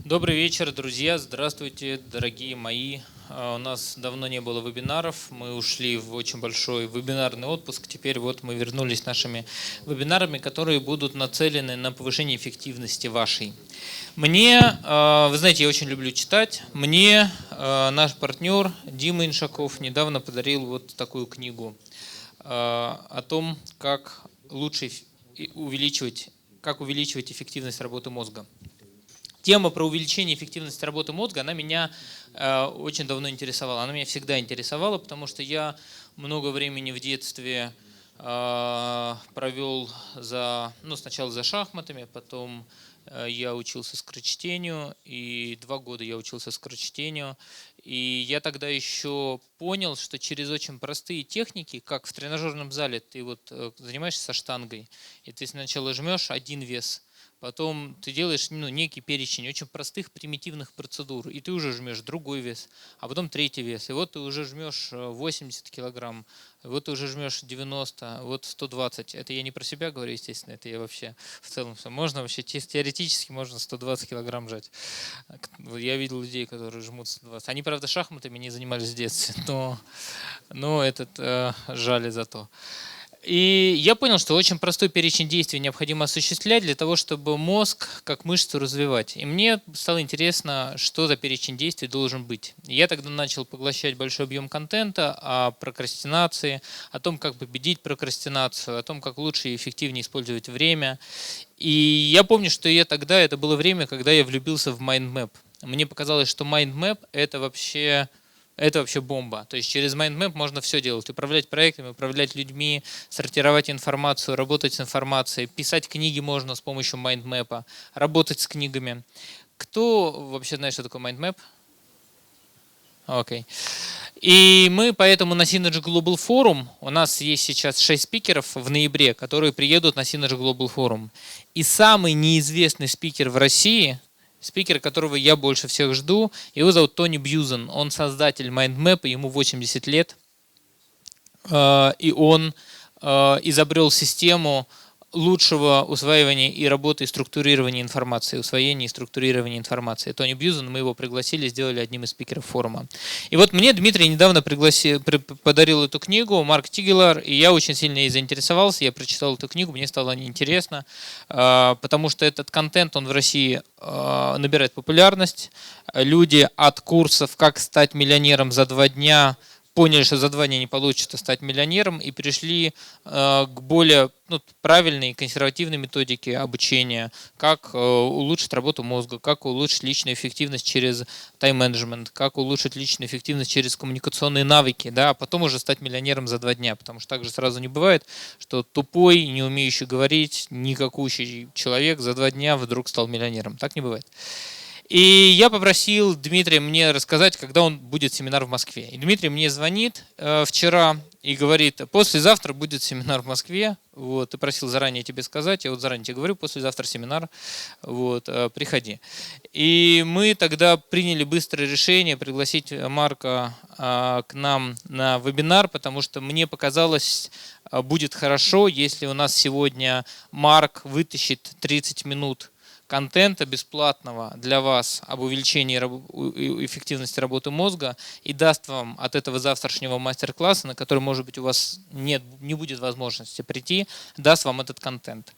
Добрый вечер, друзья. Здравствуйте, дорогие мои. У нас давно не было вебинаров. Мы ушли в очень большой вебинарный отпуск. Теперь вот мы вернулись с нашими вебинарами, которые будут нацелены на повышение эффективности вашей. Мне, вы знаете, я очень люблю читать. Мне наш партнер Дима Иншаков недавно подарил вот такую книгу о том, как лучше увеличивать эффективность работы мозга. Тема про увеличение эффективности работы мозга, она меня очень давно интересовала. Она меня всегда интересовала, потому что я много времени в детстве провел сначала за шахматами, потом я учился скорочтению, и 2 года я учился скорочтению. И я тогда еще понял, что через очень простые техники, как в тренажерном зале, ты вот занимаешься со штангой, и ты сначала жмешь один вес, потом ты делаешь некий перечень очень простых примитивных процедур, и ты уже жмешь другой вес, а потом третий вес. И вот ты уже жмешь 80 килограмм, вот ты уже жмешь 90, вот 120. Это я не про себя говорю, естественно, это я вообще в целом. Можно вообще, теоретически можно 120 килограмм жать. Я видел людей, которые жмут 120. Они, правда, шахматами не занимались в детстве, но жали зато. И я понял, что очень простой перечень действий необходимо осуществлять для того, чтобы мозг как мышцу развивать. И мне стало интересно, что за перечень действий должен быть. Я тогда начал поглощать большой объем контента о прокрастинации, о том, как победить прокрастинацию, о том, как лучше и эффективнее использовать время. И я помню, что это было время, когда я влюбился в майндмэп. Мне показалось, что майндмэп — это вообще бомба. То есть через майндмэп можно все делать. Управлять проектами, управлять людьми, сортировать информацию, работать с информацией. Писать книги можно с помощью майндмэпа, работать с книгами. Кто вообще знает, что такое майндмэп? Окей. И мы поэтому на Synergy Global Forum, у нас есть сейчас 6 спикеров в ноябре, которые приедут на Synergy Global Forum. И самый неизвестный спикер в России, спикер, которого я больше всех жду, его зовут Тони Бьюзен. Он создатель MindMap, ему 80 лет. И он изобрел систему лучшего усваивания и работы и структурирования информации, усвоения и структурирования информации. Тони Бьюзен, мы его пригласили, сделали одним из спикеров форума. И вот мне Дмитрий недавно подарил эту книгу, Марк Тигелаар, и я очень сильно ей заинтересовался, я прочитал эту книгу, мне стало неинтересно, потому что этот контент, он в России набирает популярность. Люди от курсов «Как стать миллионером за 2 дня» поняли, что за 2 дня не получится стать миллионером, и перешли к более правильной консервативной методике обучения, как улучшить работу мозга, как улучшить личную эффективность через тайм-менеджмент, как улучшить личную эффективность через коммуникационные навыки, а потом уже стать миллионером за 2 дня, потому что так же сразу не бывает, что тупой, не умеющий говорить, никакущий человек за 2 дня вдруг стал миллионером. Так не бывает. И я попросил Дмитрия мне рассказать, когда он будет семинар в Москве. И Дмитрий мне звонит вчера и говорит: послезавтра будет семинар в Москве. Вот, ты просил заранее тебе сказать, я вот заранее тебе говорю, послезавтра семинар, вот, приходи. И мы тогда приняли быстрое решение пригласить Марка к нам на вебинар, потому что мне показалось, будет хорошо, если у нас сегодня Марк вытащит 30 минут контента бесплатного для вас об увеличении эффективности работы мозга и даст вам от этого завтрашнего мастер-класса, на который, может быть, у вас не будет возможности прийти, даст вам этот контент.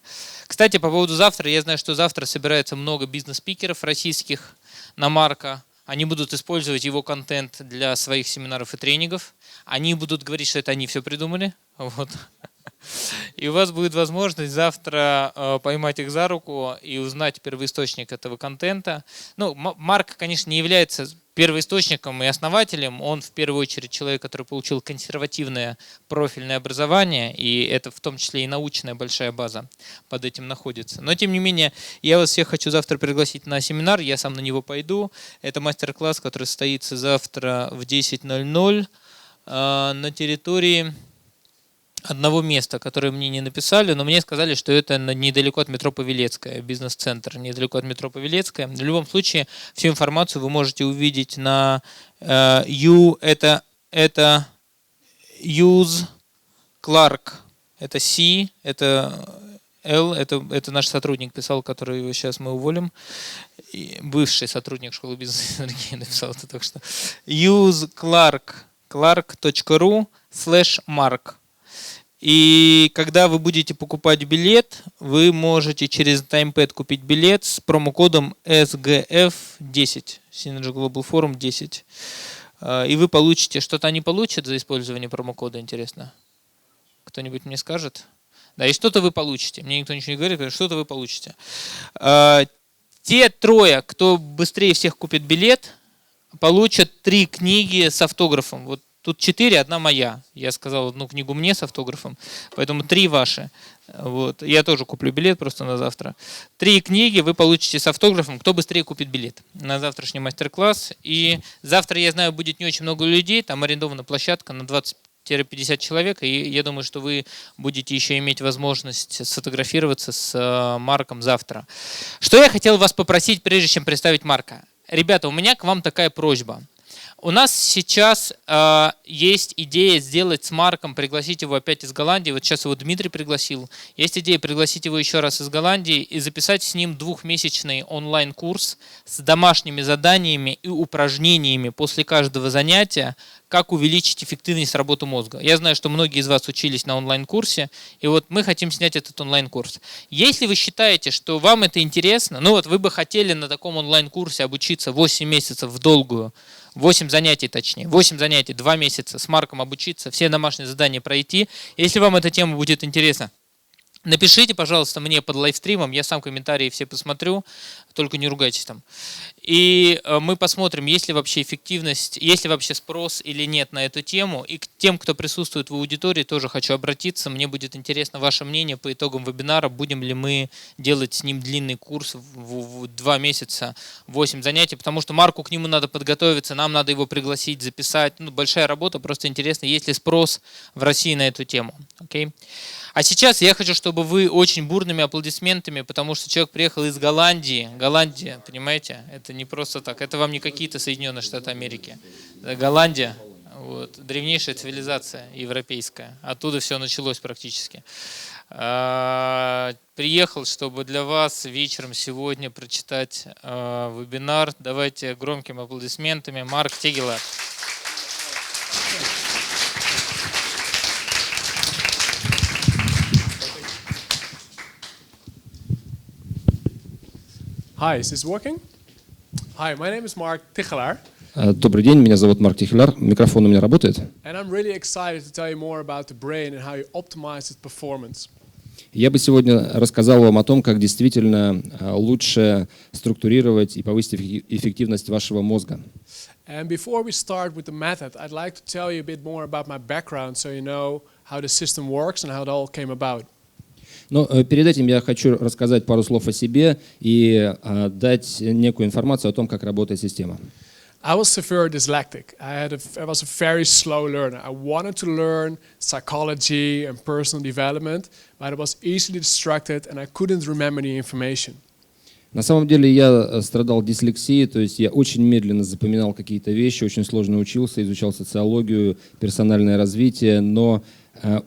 Кстати, по поводу завтра, я знаю, что завтра собирается много бизнес-спикеров российских на Марка. Они будут использовать его контент для своих семинаров и тренингов. Они будут говорить, что это они все придумали. Вот. И у вас будет возможность завтра поймать их за руку и узнать первоисточник этого контента. Марк, конечно, не является первоисточником и основателем. Он в первую очередь человек, который получил консервативное профильное образование, и это в том числе и научная большая база под этим находится. Но тем не менее, я вас всех хочу завтра пригласить на семинар, я сам на него пойду. Это мастер-класс, который состоится завтра в 10:00 на территории одного места, которое мне не написали, но мне сказали, что это недалеко от метро Павелецкая, бизнес-центр, недалеко от метро Павелецкая. В любом случае, всю информацию вы можете увидеть на это UseClark, это C, это Л, это наш сотрудник писал, который сейчас мы уволим. И бывший сотрудник школы бизнеса Синергии написал это только что. UseClark, clark.ru/mark. И когда вы будете покупать билет, вы можете через таймпэд купить билет с промокодом SGF10, Synergy Global Forum 10. И вы получите, что-то они получат за использование промокода, интересно? Кто-нибудь мне скажет? Да, и что-то вы получите. Мне никто ничего не говорит, что-то вы получите. Те трое, кто быстрее всех купит билет, получат 3 книги с автографом. Вот тут 4, одна моя. Я сказал одну книгу мне с автографом, поэтому 3 ваши. Вот. Я тоже куплю билет просто на завтра. 3 книги вы получите с автографом, кто быстрее купит билет на завтрашний мастер-класс. И завтра, я знаю, будет не очень много людей, там арендована площадка на 20-50 человек, и я думаю, что вы будете еще иметь возможность сфотографироваться с Марком завтра. Что я хотел вас попросить, прежде чем представить Марка? Ребята, у меня к вам такая просьба. У нас сейчас есть идея сделать с Марком, пригласить его опять из Голландии. Вот сейчас его Дмитрий пригласил. Есть идея пригласить его еще раз из Голландии и записать с ним 2-месячный онлайн-курс с домашними заданиями и упражнениями после каждого занятия, как увеличить эффективность работы мозга. Я знаю, что многие из вас учились на онлайн-курсе, и вот мы хотим снять этот онлайн-курс. Если вы считаете, что вам это интересно, ну вот вы бы хотели на таком онлайн-курсе обучиться 8 месяцев в долгую, 8 занятий точнее, 8 занятий, 2 месяца с Марком обучиться, все домашние задания пройти. Если вам эта тема будет интересна, напишите, пожалуйста, мне под лайвстримом, я сам комментарии все посмотрю, только не ругайтесь там. И мы посмотрим, есть ли вообще эффективность, есть ли вообще спрос или нет на эту тему. И к тем, кто присутствует в аудитории, тоже хочу обратиться. Мне будет интересно ваше мнение по итогам вебинара. Будем ли мы делать с ним длинный курс в 2 месяца, 8 занятий. Потому что Марку к нему надо подготовиться, нам надо его пригласить, записать. Ну, большая работа, просто интересно, есть ли спрос в России на эту тему. Okay? А сейчас я хочу, чтобы вы очень бурными аплодисментами, потому что человек приехал из Голландии. Голландия, понимаете, это не просто так. Это вам не какие-то Соединенные Штаты Америки. Это Голландия, вот, древнейшая цивилизация европейская. Оттуда все началось практически. Приехал, чтобы для вас вечером сегодня прочитать вебинар. Давайте громкими аплодисментами. Марк Тигелаар. Hi, is this working? Hi, my name is Mark Tigelaar. Добрый день, меня зовут Марк Тигелаар. Микрофон у меня работает. And I'm really excited to tell you more about the brain and how you optimize its performance. Я бы сегодня рассказал вам о том, как действительно лучше структурировать и повысить эффективность вашего мозга. And before we start with the method, I'd like to tell you a bit more about my background so you know how the system works and how it all came about. Но перед этим я хочу рассказать пару слов о себе и дать некую информацию о том, как работает система. I was severe dyslexic. I was a very slow learner. I wanted to learn psychology and personal development, but I was easily distracted and I couldn't remember the information. На самом деле я страдал дислексией, то есть я очень медленно запоминал какие-то вещи, очень сложно учился, изучал социологию, персональное развитие, но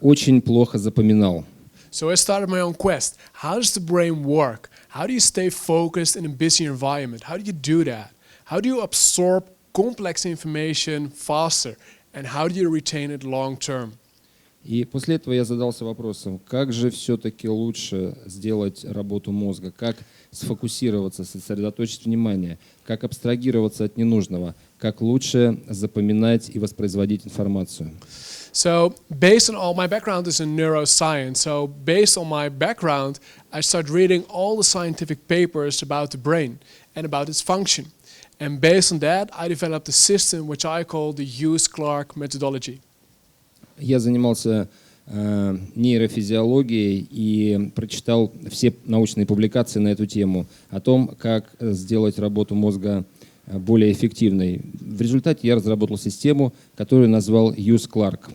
очень плохо запоминал. So I started my own quest. How does the brain work? How do you stay focused in a busy environment? How do you do that? How do you absorb complex information faster? And how do you retain it long term? И после этого я задался вопросом, как же все-таки лучше сделать работу мозга, как сфокусироваться, сосредоточить внимание, как абстрагироваться от ненужного, как лучше запоминать и воспроизводить информацию. So based on all my background is in neuroscience, so based on my background, I started reading all the scientific papers about the brain and about its function. And based on that, I developed a system which I call the UseClark methodology. Я занимался нейрофизиологией и прочитал все научные публикации на эту тему о том, как сделать работу мозга более эффективной. В результате я разработал систему, которую назвал UseClark.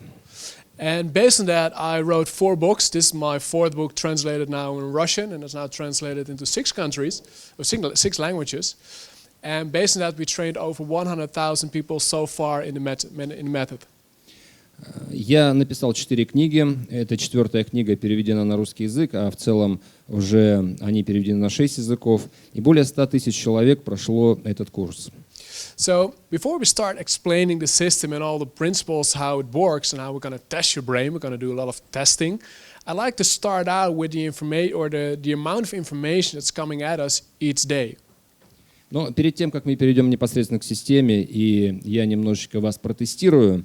And based on that, I wrote 4 books. This is my 4th book translated now in Russian, and it's now translated into 6 countries, or 6 languages. And based on that, we trained over 100,000 people so far in the method. Я написал 4 книги. Это 4-я книга переведена на русский язык, а в целом уже они переведены на 6 языков. И более 100 тысяч человек прошло этот курс. So before we start explaining the system and all the principles, how it works and how we're going to test your brain, we're going to do a lot of testing. I'd like to start out with the information or the amount of information that's coming at us each day. Но перед тем, как мы перейдем непосредственно к системе, и я немножечко вас протестирую,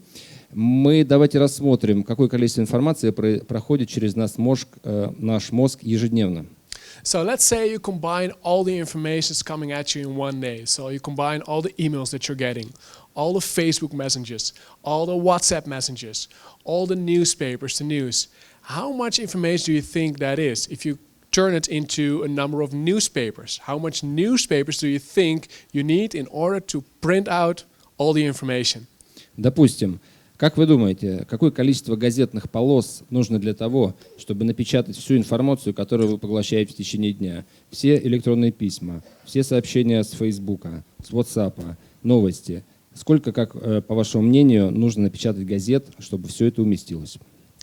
мы давайте рассмотрим, какое количество информации проходит через наш мозг ежедневно. So let's say you combine all the information that's coming at you in one day. So you combine all the emails that you're getting, all the Facebook messages, all the WhatsApp messages, all the newspapers, the news. How much information do you think that is? If you turn it into a number of newspapers, how much newspapers do you think you need in order to print out all the information? Допустим, как вы думаете, какое количество газетных полос нужно для того, чтобы напечатать всю информацию, которую вы поглощаете в течение дня? Все электронные письма, все сообщения с Фейсбука, с WhatsApp, новости. Сколько, как по вашему мнению, нужно напечатать газет, чтобы все это уместилось?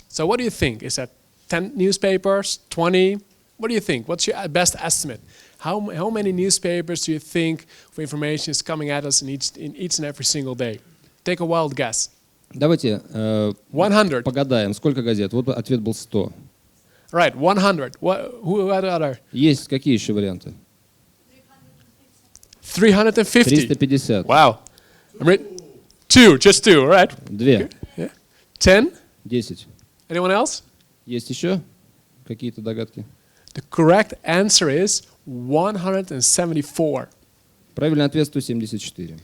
So what do you think? Is that 10 newspapers, 20? What do you think? What's your best estimate? How many newspapers do you think for information is coming at us in each and every single day? Take a wild guess. Давайте 100. погадаем, сколько газет. Вот ответ был 100. Right, 100. Who had other? Есть какие еще варианты? 350. 350. Wow. Just two, right? 2. Yeah. 10? 10. Anyone else? Есть еще какие-то догадки? The correct answer is 174. Правильный ответ 174.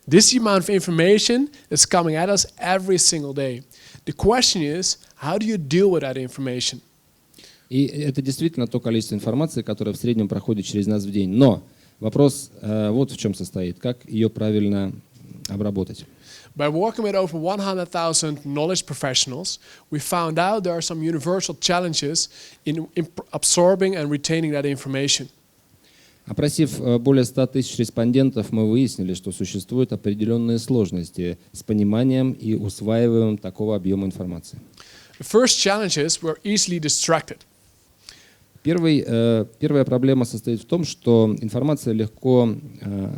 This is the amount of information that's coming at us every single day. The question is, how do you deal with that information? И это действительно то количество информации, которое в среднем проходит через нас в день. Но вопрос вот в чем состоит. Как ее правильно обработать? By working with over 100,000 knowledge professionals, we found out there are some universal challenges in absorbing and retaining that information. Опросив более 100 тысяч респондентов, мы выяснили, что существуют определенные сложности с пониманием и усваиванием такого объема информации. The first challenge is we're easily distracted. Первая проблема состоит в том, что информация легко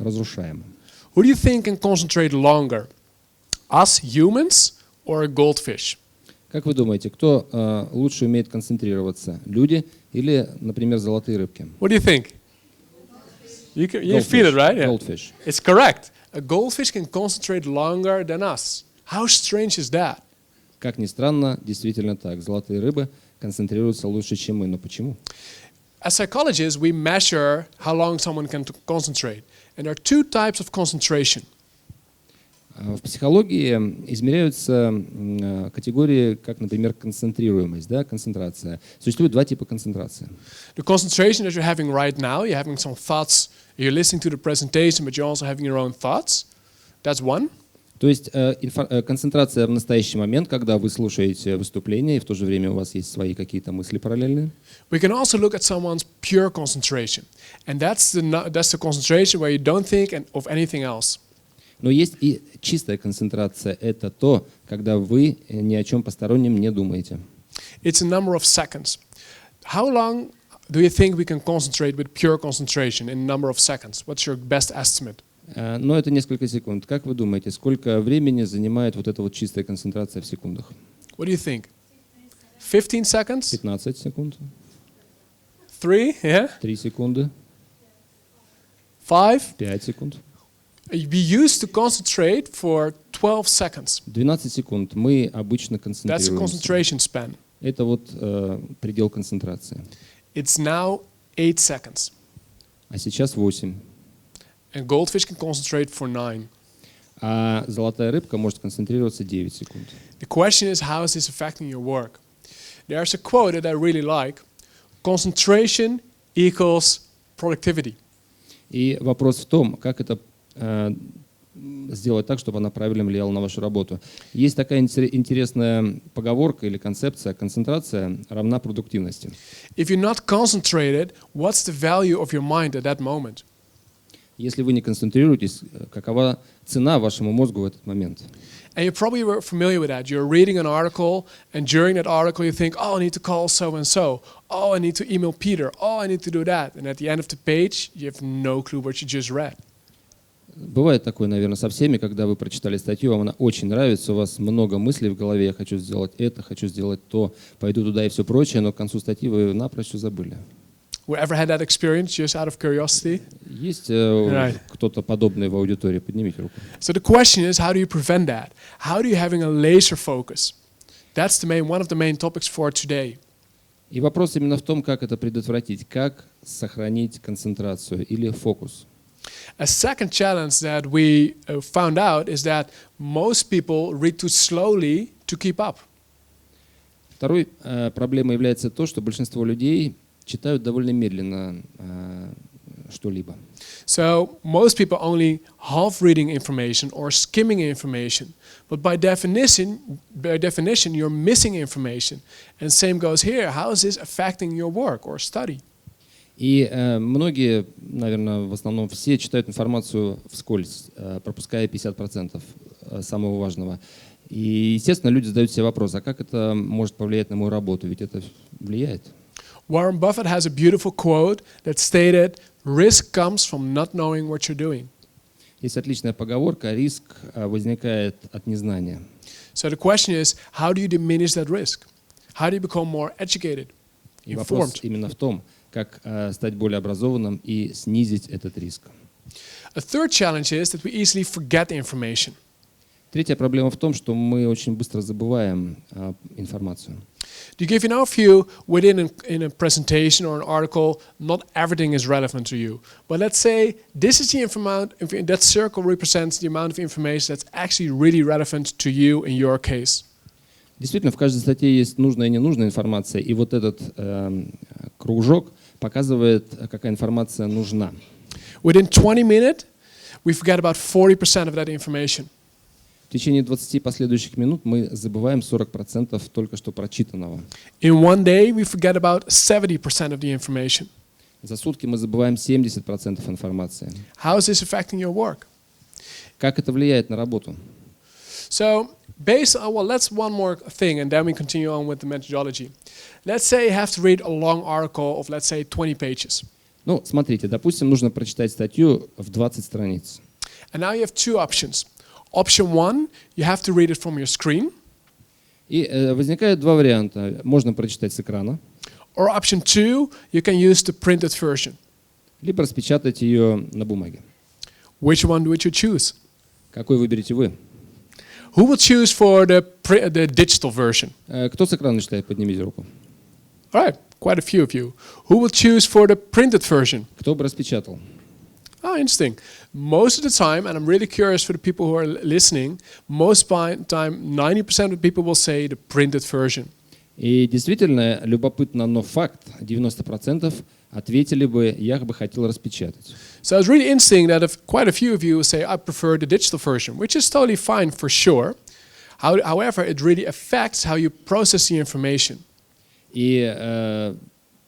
разрушаема. Who do you think can concentrate longer? Us humans or a goldfish? Как вы думаете, кто лучше умеет концентрироваться? Люди или, например, золотые рыбки? What do you think? You feel it, right? Yeah. Goldfish. It's correct. A goldfish can concentrate longer than us. How strange is that? Как ни странно, действительно так. Золотые рыбы концентрируются лучше, чем мы. Но почему? As psychologists, we measure how long someone can concentrate. And there are two types of concentration. В психологии измеряются категории, как, например, концентрируемость, да, концентрация. Существует два типа концентрации. The concentration that you're having right now, you're having some thoughts, you're listening to the presentation, but you're also having your own thoughts. That's one. То есть концентрация в настоящий момент, когда вы слушаете выступление, и в то же время у вас есть свои какие-то мысли параллельные. We can also look at someone's pure concentration. And that's the concentration where you don't think of anything else. Но есть и чистая концентрация. Это то, когда вы ни о чем постороннем не думаете. It's a number of seconds. How long do you think we can concentrate with pure concentration in a number of seconds? What's your best estimate? Но это несколько секунд. Как вы думаете, сколько времени занимает вот эта вот чистая концентрация в секундах? What do you think? 15 seconds? 15 секунд. 3? Yeah? 3 секунды. 5? 5 секунд. We used to concentrate for 12 seconds. 12 секунд. Мы обычно That's a концентрируемся. concentration span. Это вот предел концентрации. It's now 8 seconds. А сейчас 8. And goldfish can concentrate for 9. А золотая рыбка может концентрироваться 9 секунд. The question is, how is this affecting your work? There's a quote that I really like. Concentration equals productivity. И вопрос в том, как это сделать так, чтобы она правильно влияла на вашу работу. Есть такая интересная поговорка или концепция: концентрация равна продуктивности. If you're not concentrated, what's the value of your mind at that moment? Если вы не концентрируетесь, какова цена вашему мозгу в этот момент? And you're probably familiar with that. You're reading an article, and during that article you think, oh, I need to call so-and-so. Oh, I need to email Peter. Oh, I need to do that. And at the end of the page, you have no clue what you just read. Бывает такое, наверное, со всеми, когда вы прочитали статью, вам она очень нравится, у вас много мыслей в голове, я хочу сделать это, хочу сделать то, пойду туда и все прочее, но к концу статьи вы напрочь все забыли. Who ever had that experience, just out of curiosity? Есть кто-то подобный в аудитории? Поднимите руку. So the question is, how do you prevent that? How do you having a laser focus? That's one of the main topics for today. И вопрос именно в том, как это предотвратить, как сохранить концентрацию или фокус. A second challenge that we found out is that most people read too slowly to keep up. Второй проблемой является то, что большинство людей читают довольно медленно что-либо. So most people only half reading information or skimming information, but by definition you're missing information. And same goes here. How is this affecting your work or study? И многие, наверное, в основном все читают информацию вскользь, пропуская 50% самого важного. И, естественно, люди задают себе вопрос, а как это может повлиять на мою работу? Ведь это влияет. Warren Buffett has a beautiful quote that stated, risk comes from not knowing what you're doing. Есть отличная поговорка, риск возникает от незнания. So the question is, how do you diminish that risk? How do you become more educated, И вопрос informed? именно в том, как стать более образованным и снизить этот риск. A third challenge is that we easily forget information. Третья проблема в том, что мы очень быстро забываем информацию. To give you an overview, in a presentation or an article, not everything is relevant to you. But let's say this is the amount, that circle represents the amount of information that's actually really relevant to you in your case. Действительно, в каждой статье есть нужная и ненужная информация, и вот этот кружок показывает, какая информация нужна. Within 20 minutes, we forget about 40% of that information. В течение 20 последующих минут мы забываем 40% только что прочитанного. In one day, we forget about 70% of the information. За сутки мы забываем 70% информации. How is this affecting your work? Как это влияет на работу? So, that's one more thing, and then we continue on with the methodology. Let's say you have to read a long article of, let's say, 20 pages. Ну, смотрите, допустим, нужно прочитать статью в 20 страниц. And now you have two options. Option one, you have to read it from your screen. И возникают два варианта. Можно прочитать с экрана, Or option two, you can use the printed version. либо распечатать ее на бумаге. Which one would you choose? Какой выберете вы? Who will choose for the digital version? Кто с экрана читает? Поднимите руку. All right, quite a few of you. Who will choose for the printed version? Кто бы распечатал? Oh, interesting. Most of the time, and I'm really curious for the people who are listening, most time, 90% of the people will say the printed version. И действительно, любопытно, но факт, 90% ответили бы, я бы хотел распечатать. So it's really interesting that quite a few of you say, I prefer the digital version, which is totally fine for sure. However, it really affects how you process the information. И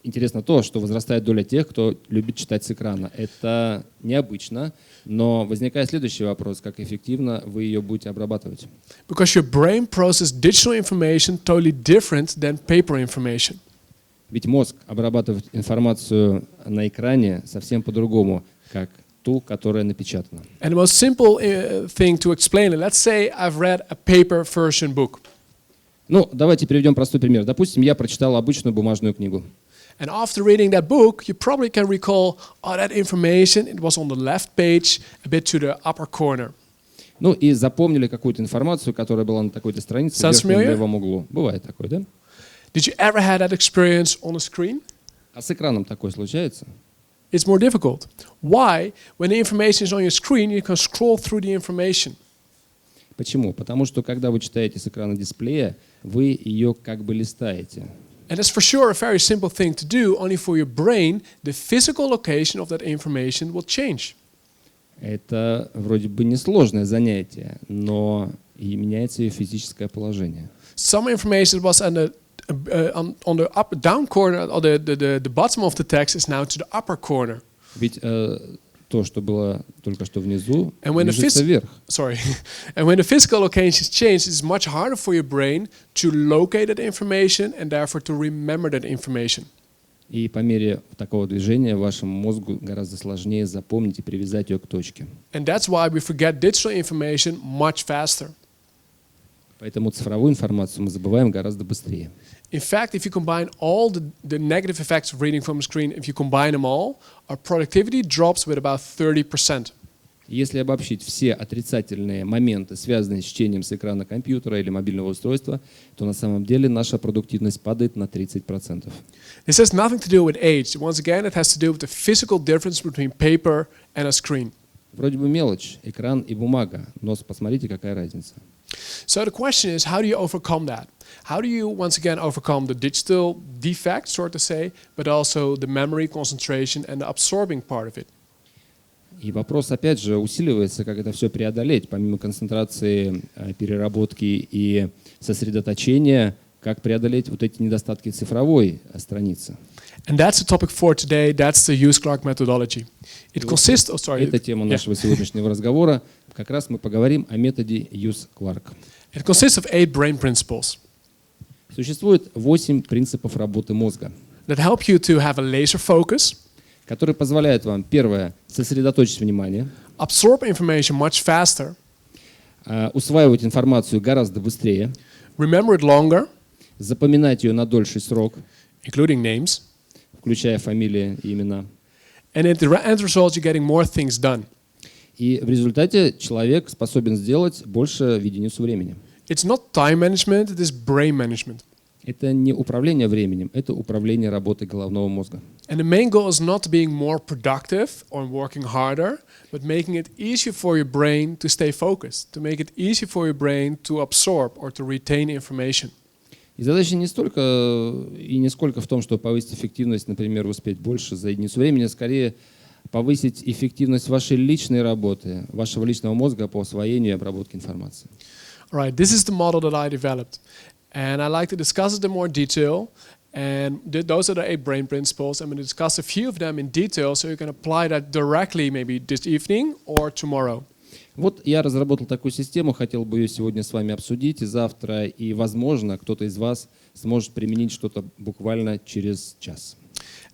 интересно то, что возрастает доля тех, кто любит читать с экрана. Это необычно, но возникает следующий вопрос, как эффективно вы ее будете обрабатывать. Because your brain processes digital information totally different than paper information. Ведь мозг обрабатывает информацию на экране совсем по-другому, как ту, которая напечатана. And the most simple thing to explain it, let's say I've read a paper version book. Ну, давайте приведем простой пример. Допустим, я прочитал обычную бумажную книгу. And after reading that book, you probably can recall, oh, that information, it was on the left page, a bit to the upper corner. Ну и запомнили какую-то информацию, которая была на такой-то странице в верхнем левом углу. Бывает такое, да? Did you ever have that experience on a screen? А с экраном такое случается? It's more difficult. Why? When the information is on your screen, you can scroll through the information. Почему? Потому что когда вы читаете с экрана дисплея, вы ее как бы листаете. And that's for sure a very simple thing to do, only for your brain, the physical location of that information will change. Это вроде бы несложное занятие, но и меняется ее физическое положение. Some information was on the down corner, or the bottom of the text is now to the upper corner. Ведь то, что было только что внизу, And when the движется вверх. And when the physical locations change, it's much harder for your brain to locate that information and therefore to remember that information. И по мере такого движения вашему мозгу гораздо сложнее запомнить и привязать ее к точке. And that's why we forget digital information much faster. Поэтому цифровую информацию мы забываем гораздо быстрее. In fact, if you combine all the negative effects of reading from a screen, if you combine them all, our productivity drops with about 30%. Если обобщить все отрицательные моменты, связанные с чтением с экрана компьютера или мобильного устройства, то на самом деле наша продуктивность падает на 30%. This has nothing to do with age. Once again, it has to do with the physical difference between paper and a screen. Вроде бы мелочь, экран и бумага, но посмотрите, какая разница. So the question is, how do you overcome that? How do you, once again, overcome the digital defect, so to say, but also the memory, concentration, and the absorbing part of it? И вопрос, опять же, усиливается, как это все преодолеть, помимо концентрации, переработки и сосредоточения, как преодолеть вот эти недостатки цифровой страницы. And that's the topic for today. That's the UseClark methodology. It consists of, Это тема нашего сегодняшнего разговора. Как раз мы поговорим о методе UseClark. It consists of 8 brain principles Существует 8 принципов работы мозга, that help you to have a laser focus, которые позволяют вам, первое, сосредоточить внимание, absorb information much faster, усваивать информацию гораздо быстрее, remember it longer, запоминать ее на дольший срок, including names, включая фамилии и имена. and at the end result, you're getting more things done. И в результате человек способен сделать больше в единицу времени. It's not time management, it is brain management. Это не управление временем, это управление работой головного мозга. And the main goal is not being more productive or working harder, but making it easier for your brain to stay focused, to make it easier for your brain to absorb or to retain information. И задача не столько и не сколько в том, чтобы повысить эффективность, например, успеть больше за единицу времени, а скорее повысить эффективность вашей личной работы, вашего личного мозга по освоению и обработке информации. Right, this is the model that I developed. And I like to discuss it in more detail. And those are the 8 brain principles. I'm going to discuss a few of them in detail so you can apply that directly maybe this evening or tomorrow. Вот я разработал такую систему, хотел бы ее сегодня с вами обсудить, и завтра, и, возможно, кто-то из вас сможет применить что-то буквально через час.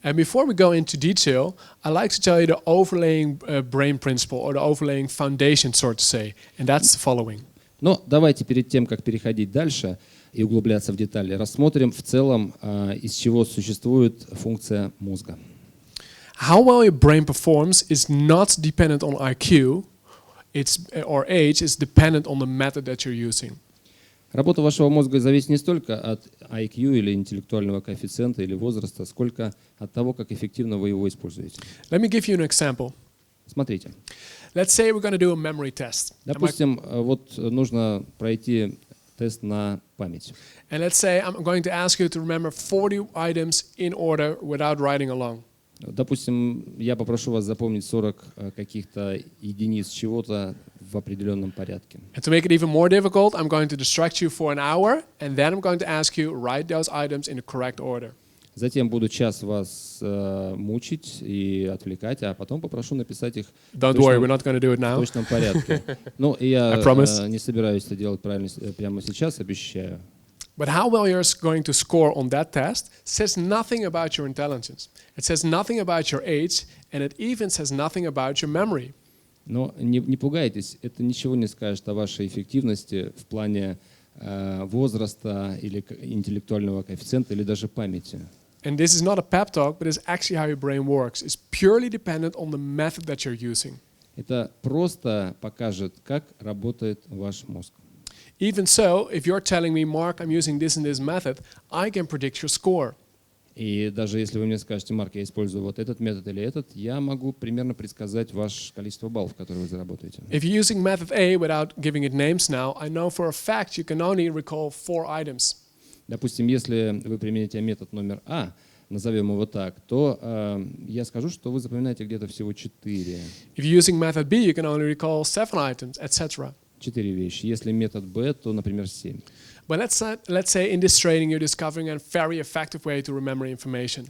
And before we go into detail, I like to tell you the overlaying brain principle or the overlaying foundation, so to say. And that's the following. Но давайте перед тем, как переходить дальше и углубляться в детали, рассмотрим в целом, из чего существует функция мозга. How well your brain performs is not dependent on IQ or age, it's dependent on the method that you're using. Работа вашего мозга зависит не столько от IQ или интеллектуального коэффициента или возраста, сколько от того, как эффективно вы его используете. Let me give you an example. Смотрите. Let's say we're going to do a memory test. Допустим, вот нужно пройти тест на память. And let's say I'm going to ask you to remember 40 items in order without writing along. Допустим, я попрошу вас запомнить 40 каких-то единиц чего-то в определенном порядке. And to make it even more difficult, I'm going to distract you for an hour, and then I'm going to ask you write those items in the correct order. Затем буду час вас мучить и отвлекать, а потом попрошу написать их Don't worry, we're not going to do it в now. точном порядке. Ну, и я не собираюсь это делать правильно прямо сейчас, обещаю. But how well you're going to score on that test says nothing about your intelligence. It says nothing about your age, and it even says nothing about your memory. Но не пугайтесь, это ничего не скажет о вашей эффективности в плане возраста или интеллектуального коэффициента или даже памяти. And this is not a pep talk, but it's actually how your brain works. It's purely dependent on the method that you're using. Это просто покажет, как работает ваш мозг. Even so, if you're telling me, Mark, I'm using this and this method, I can predict your score. И даже если вы мне скажете, Марк, я использую вот этот метод или этот, я могу примерно предсказать ваше количество баллов, которые вы заработаете. If you're using method A without giving it names now, I know for a fact you can only recall 4 items. Допустим, если вы примените метод номер А, назовем его так, то я скажу, что вы запоминаете где-то всего 4. If you're using method B, you can only recall 7 items, etc. 4 вещи. Если метод Б, то, например, 7. But let's say in this training you're discovering a very effective way to remember information.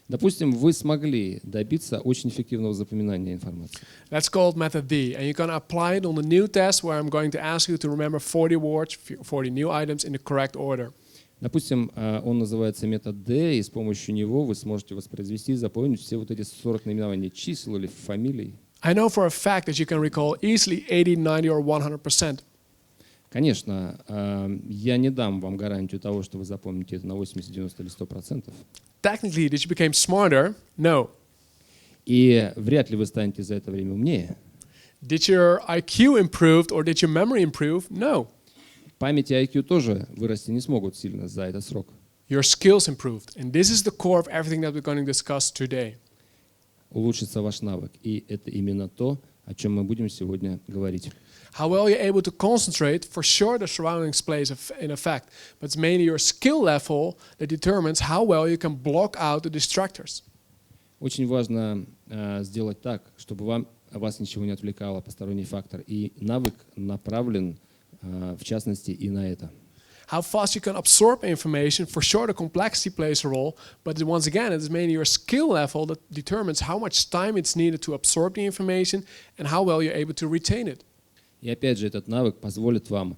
Допустим, вы смогли добиться очень эффективного запоминания информации. That's called method D, and you're going to apply it on the new test where I'm going to ask you to remember 40 words, 40 new items in the correct order. Допустим, он называется метод D, и с помощью него вы сможете воспроизвести и запомнить все вот эти 40 наименований чисел или фамилий. I know for a fact that you can recall easily 80, 90 or 100%. Конечно, я не дам вам гарантию того, что вы запомните это на 80, 90 или 100%. Technically, that you became smarter? No. И вряд ли вы станете за это время умнее. Did your IQ improved or did your memory improve? No. Память и IQ тоже вырасти не смогут сильно за этот срок. Your skills improved. And this is the core of everything that we're going to discuss today. Улучшится ваш навык. И это именно то, о чем мы будем сегодня говорить. How well you're able to concentrate, for sure the surroundings plays an effect, but it's mainly your skill level that determines how well you can block out the distractors. Очень важно сделать так, чтобы вас ничего не отвлекало, посторонний фактор. И навык направлен, в частности, и на это. How fast you can absorb information, for sure the complexity plays a role, but once again, it is mainly your skill level that determines how much time it's needed to absorb the information and how well you're able to retain it. И опять же, этот навык позволит вам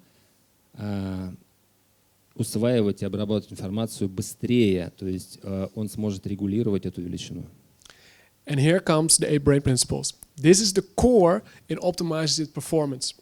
усваивать и обрабатывать информацию быстрее, то есть он сможет регулировать эту величину. And here comes the 8 brain principles. This is the core, it optimizes its performance.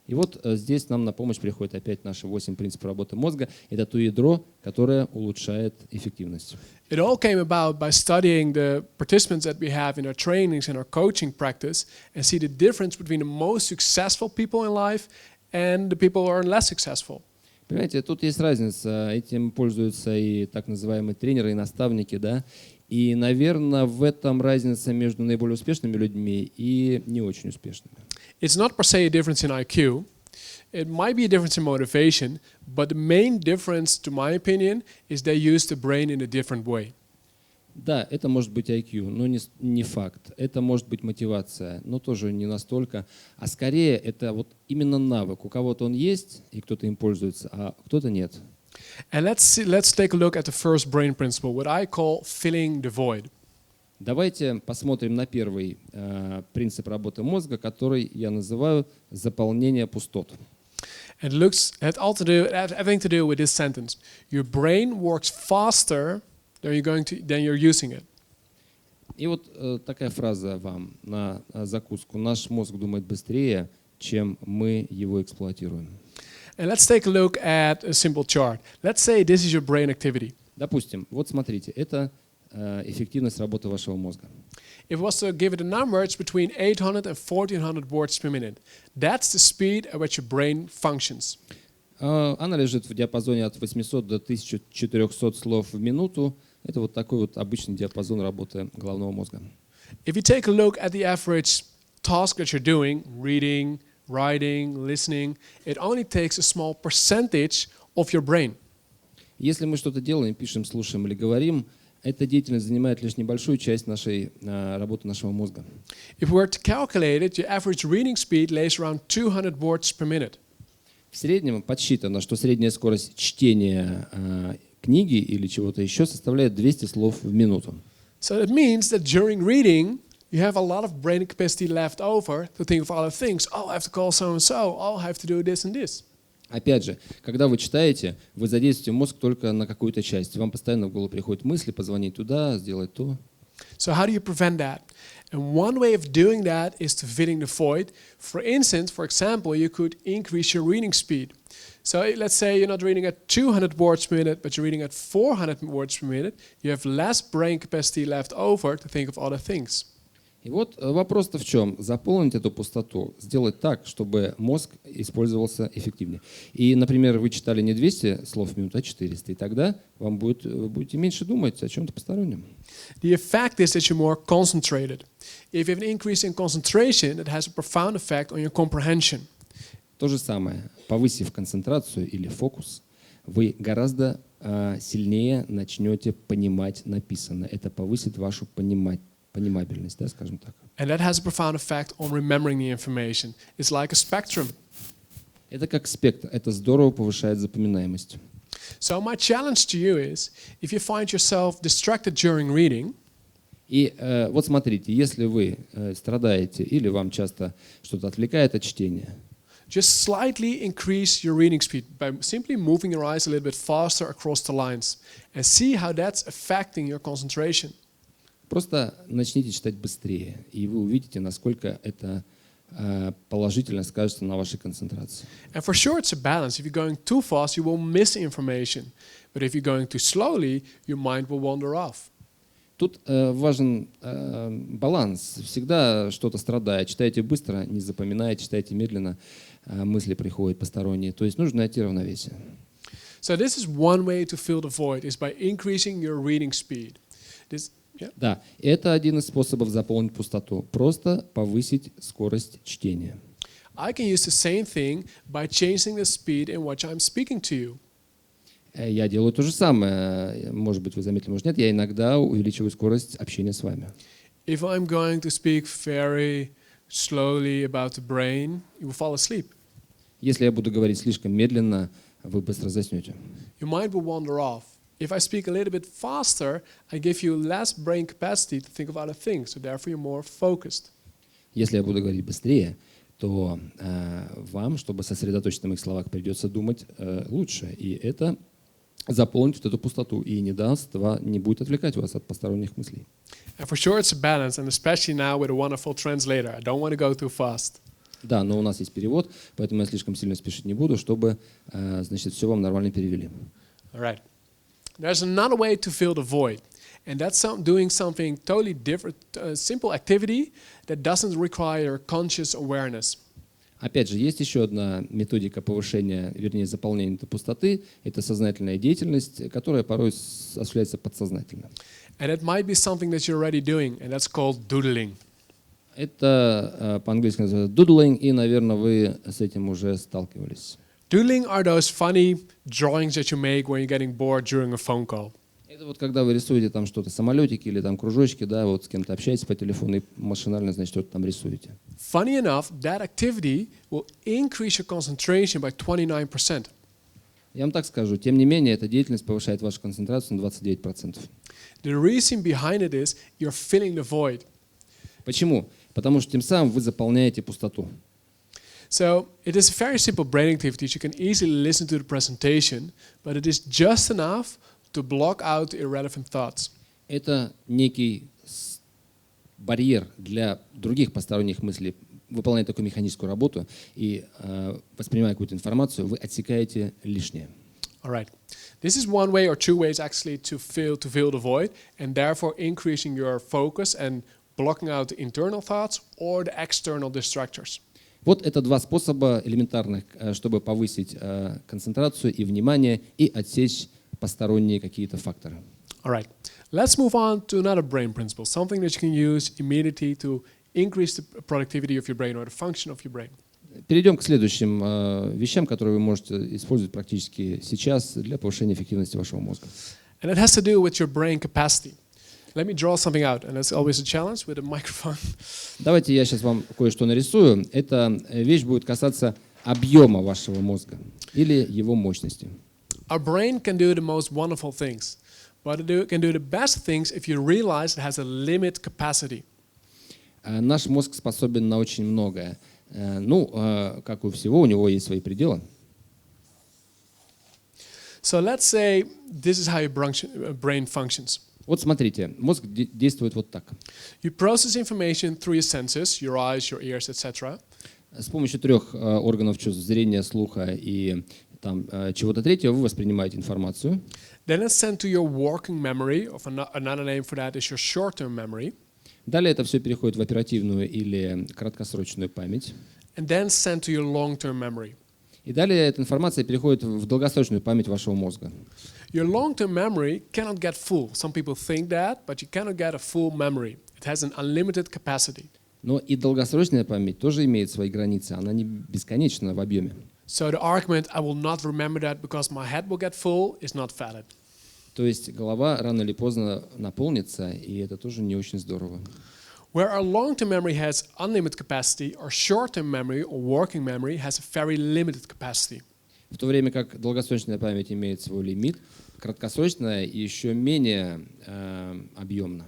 И вот здесь нам на помощь приходят опять наши 8 принципов работы мозга. Это то ядро, которое улучшает эффективность. It all came about by studying the participants that we have in our trainings and our coaching practice and see the difference between the most successful people in life and the people who are less successful. Понимаете, тут есть разница. Этим пользуются и так называемые тренеры, и наставники, да. И, наверное, в этом разница между наиболее успешными людьми и не очень успешными. It's not per se a difference in IQ. It might be a difference in motivation, but the main difference, to my opinion, is they use the brain in a different way. Да, это может быть IQ, но не факт. Это может быть мотивация, но тоже не настолько. А скорее это вот именно навык. У кого-то он есть, и кто-то им пользуется, а кто-то нет. And let's take a look at the first brain principle, what I call filling the void. Давайте посмотрим на первый принцип работы мозга, который я называю заполнение пустот. It had everything to do with this sentence. Your brain works faster than you're using it. И вот такая фраза вам на закуску. Наш мозг думает быстрее, чем мы его эксплуатируем. And let's take a look at a simple chart. Let's say this is your brain activity. Допустим, вот смотрите, это эффективность работы вашего мозга. If it was to give it a number, it's between 800 and 1400 words per minute. That's the speed at which your brain functions. Она лежит в диапазоне от 800 до 1400 слов в минуту. Это вот такой вот обычный диапазон работы головного мозга. If you take a look at the average task that you're doing, reading, writing, listening, it only takes a small percentage of your brain. Если мы что-то делаем, пишем, слушаем или говорим, эта деятельность занимает лишь небольшую часть нашей работы нашего мозга. If we were to calculate it, your average reading speed lays around 200 words per minute. В среднем подсчитано, что средняя скорость чтения книги или чего-то еще составляет 200 слов в минуту. So that means that during reading, you have a lot of brain capacity left over to think of other things. Oh, I have to call so-and-so. Oh, I have to do this and this. Опять же, когда вы читаете, вы задействуете мозг только на какую-то часть. Вам постоянно в голову приходят мысли, позвонить туда, сделать то. So how do you prevent that? And one way of doing that is to filling the void. For instance, for example, you could increase your reading speed. So let's say you're not reading at 200 words per minute, but you're reading at 400 words per minute. You have less brain capacity left over to think of other things. И вот вопрос-то в чем? Заполнить эту пустоту, сделать так, чтобы мозг использовался эффективнее. И, например, вы читали не 200 слов в минуту, а 400, и тогда вы будете меньше думать о чем-то постороннем. The effect is that you're more concentrated. If you have an increase in concentration, it has a profound effect on your comprehension. То же самое, повысив концентрацию или фокус, вы гораздо сильнее начнете понимать написанное. Это повысит вашу понимабельность, да, скажем так. And that has a profound effect on remembering the information. It's like a spectrum. Это как спектр, это здорово повышает запоминаемость. So my challenge to you is, if you find yourself distracted during reading, И вот смотрите, если вы страдаете или вам часто что-то отвлекает от чтения, just slightly increase your reading speed by simply moving your eyes a little bit faster across the lines and see how that's affecting your concentration. просто начните читать быстрее, и вы увидите, насколько это положительно скажется на вашей концентрации. And for sure it's a balance. If you're going too fast, you will miss information. But if you're going too slowly, your mind will wander off. Тут важен баланс. Всегда что-то страдает. Читайте быстро, не запоминайте, читайте медленно, мысли приходят посторонние. То есть нужно найти равновесие. So this is one way to fill the void, is by increasing your reading speed. Да, это один из способов заполнить пустоту. Просто повысить скорость чтения. I can use the same thing by changing the speed in which I'm speaking to you. Я делаю то же самое. Может быть, вы заметили, может нет. Я иногда увеличиваю скорость общения с вами. If I'm going to speak very slowly about the brain, you will fall asleep. Если я буду говорить слишком медленно, вы быстро заснете. Your mind will wander off. If I speak a little bit faster, I give you less brain capacity to think of other things, so therefore you're more focused. Если я буду говорить быстрее, то вам, чтобы сосредоточиться на моих словах, придется думать лучше. И это заполнит вот эту пустоту и не будет отвлекать вас от посторонних мыслей. And for sure it's a balance, and especially now with a wonderful translator. I don't want to go too fast. Да, но у нас есть перевод, поэтому я слишком сильно спешить не буду, чтобы, значит, все вам нормально перевели. All right. There's another way to fill the void, and that's doing something totally different, a simple activity that doesn't require conscious awareness. Опять же, есть еще одна методика повышения, вернее, заполнения этой пустоты. Это сознательная деятельность, которая порой осуществляется подсознательно. And it might be something that you're already doing, and that's called doodling. Это по-английски называется doodling, и, наверное, вы с этим уже сталкивались. Doodling are those funny drawings that you make when you're getting bored during a phone call. Это вот когда вы рисуете там что-то, самолетики или там кружочки, да, вот с кем-то общаетесь по телефону и машинально, значит, что-то там рисуете. Funny enough, that activity will increase your concentration by 29%. Я вам так скажу, тем не менее, эта деятельность повышает вашу концентрацию на 29%. The reason behind it is you're filling the void. Почему? Потому что тем самым вы заполняете пустоту. So it is a very simple brain activity. You can easily listen to the presentation, but it is just enough to block out irrelevant thoughts. Это некий барьер для других посторонних мыслей. Выполняя такую механическую работу и воспринимая какую-то информацию, вы отсекаете лишнее. All right. This is one way or two ways actually to fill the void, and therefore increasing your focus and blocking out the internal thoughts or the external distractors. Вот это два способа элементарных, чтобы повысить концентрацию и внимание и отсечь посторонние какие-то факторы. All right. Let's move on to another brain principle, something that you can use immediately to increase the productivity of your brain or the function of your brain. Перейдем к следующим вещам, которые вы можете использовать практически сейчас для повышения эффективности вашего мозга. And it has to do with your brain capacity. Let me draw something out, and that's always a challenge with a microphone. Давайте я сейчас вам кое-что нарисую. Эта вещь будет касаться объема вашего мозга или его мощности. Our brain can do the most wonderful things, but it can do the best things if you realize it has a limit capacity. Наш мозг способен на очень многое. Ну, как у всего, у него есть свои пределы. So let's say this is how your brain functions. Вот смотрите, мозг действует вот так. You process information through your senses, your eyes, your ears, etc. С помощью трех органов чувств: зрения, слуха и там чего-то третьего вы воспринимаете информацию. Then it's sent to your working memory, or another name for that is your short-term memory. Далее это все переходит в оперативную или краткосрочную память. And then sent to your long-term memory. И далее эта информация переходит в долгосрочную память вашего мозга. Your long-term memory cannot get full. Some people think that, but you cannot get a full memory. It has an unlimited capacity. Но и долгосрочная память тоже имеет свои границы. Она не бесконечна в объеме. So the argument, I will not remember that because my head will get full, is not valid. То есть голова рано или поздно наполнится, и это тоже не очень здорово. Where our long-term memory has unlimited capacity, our short-term memory or working memory has a very limited capacity. В то время как долгосрочная память имеет свой лимит, краткосрочная еще менее объемна.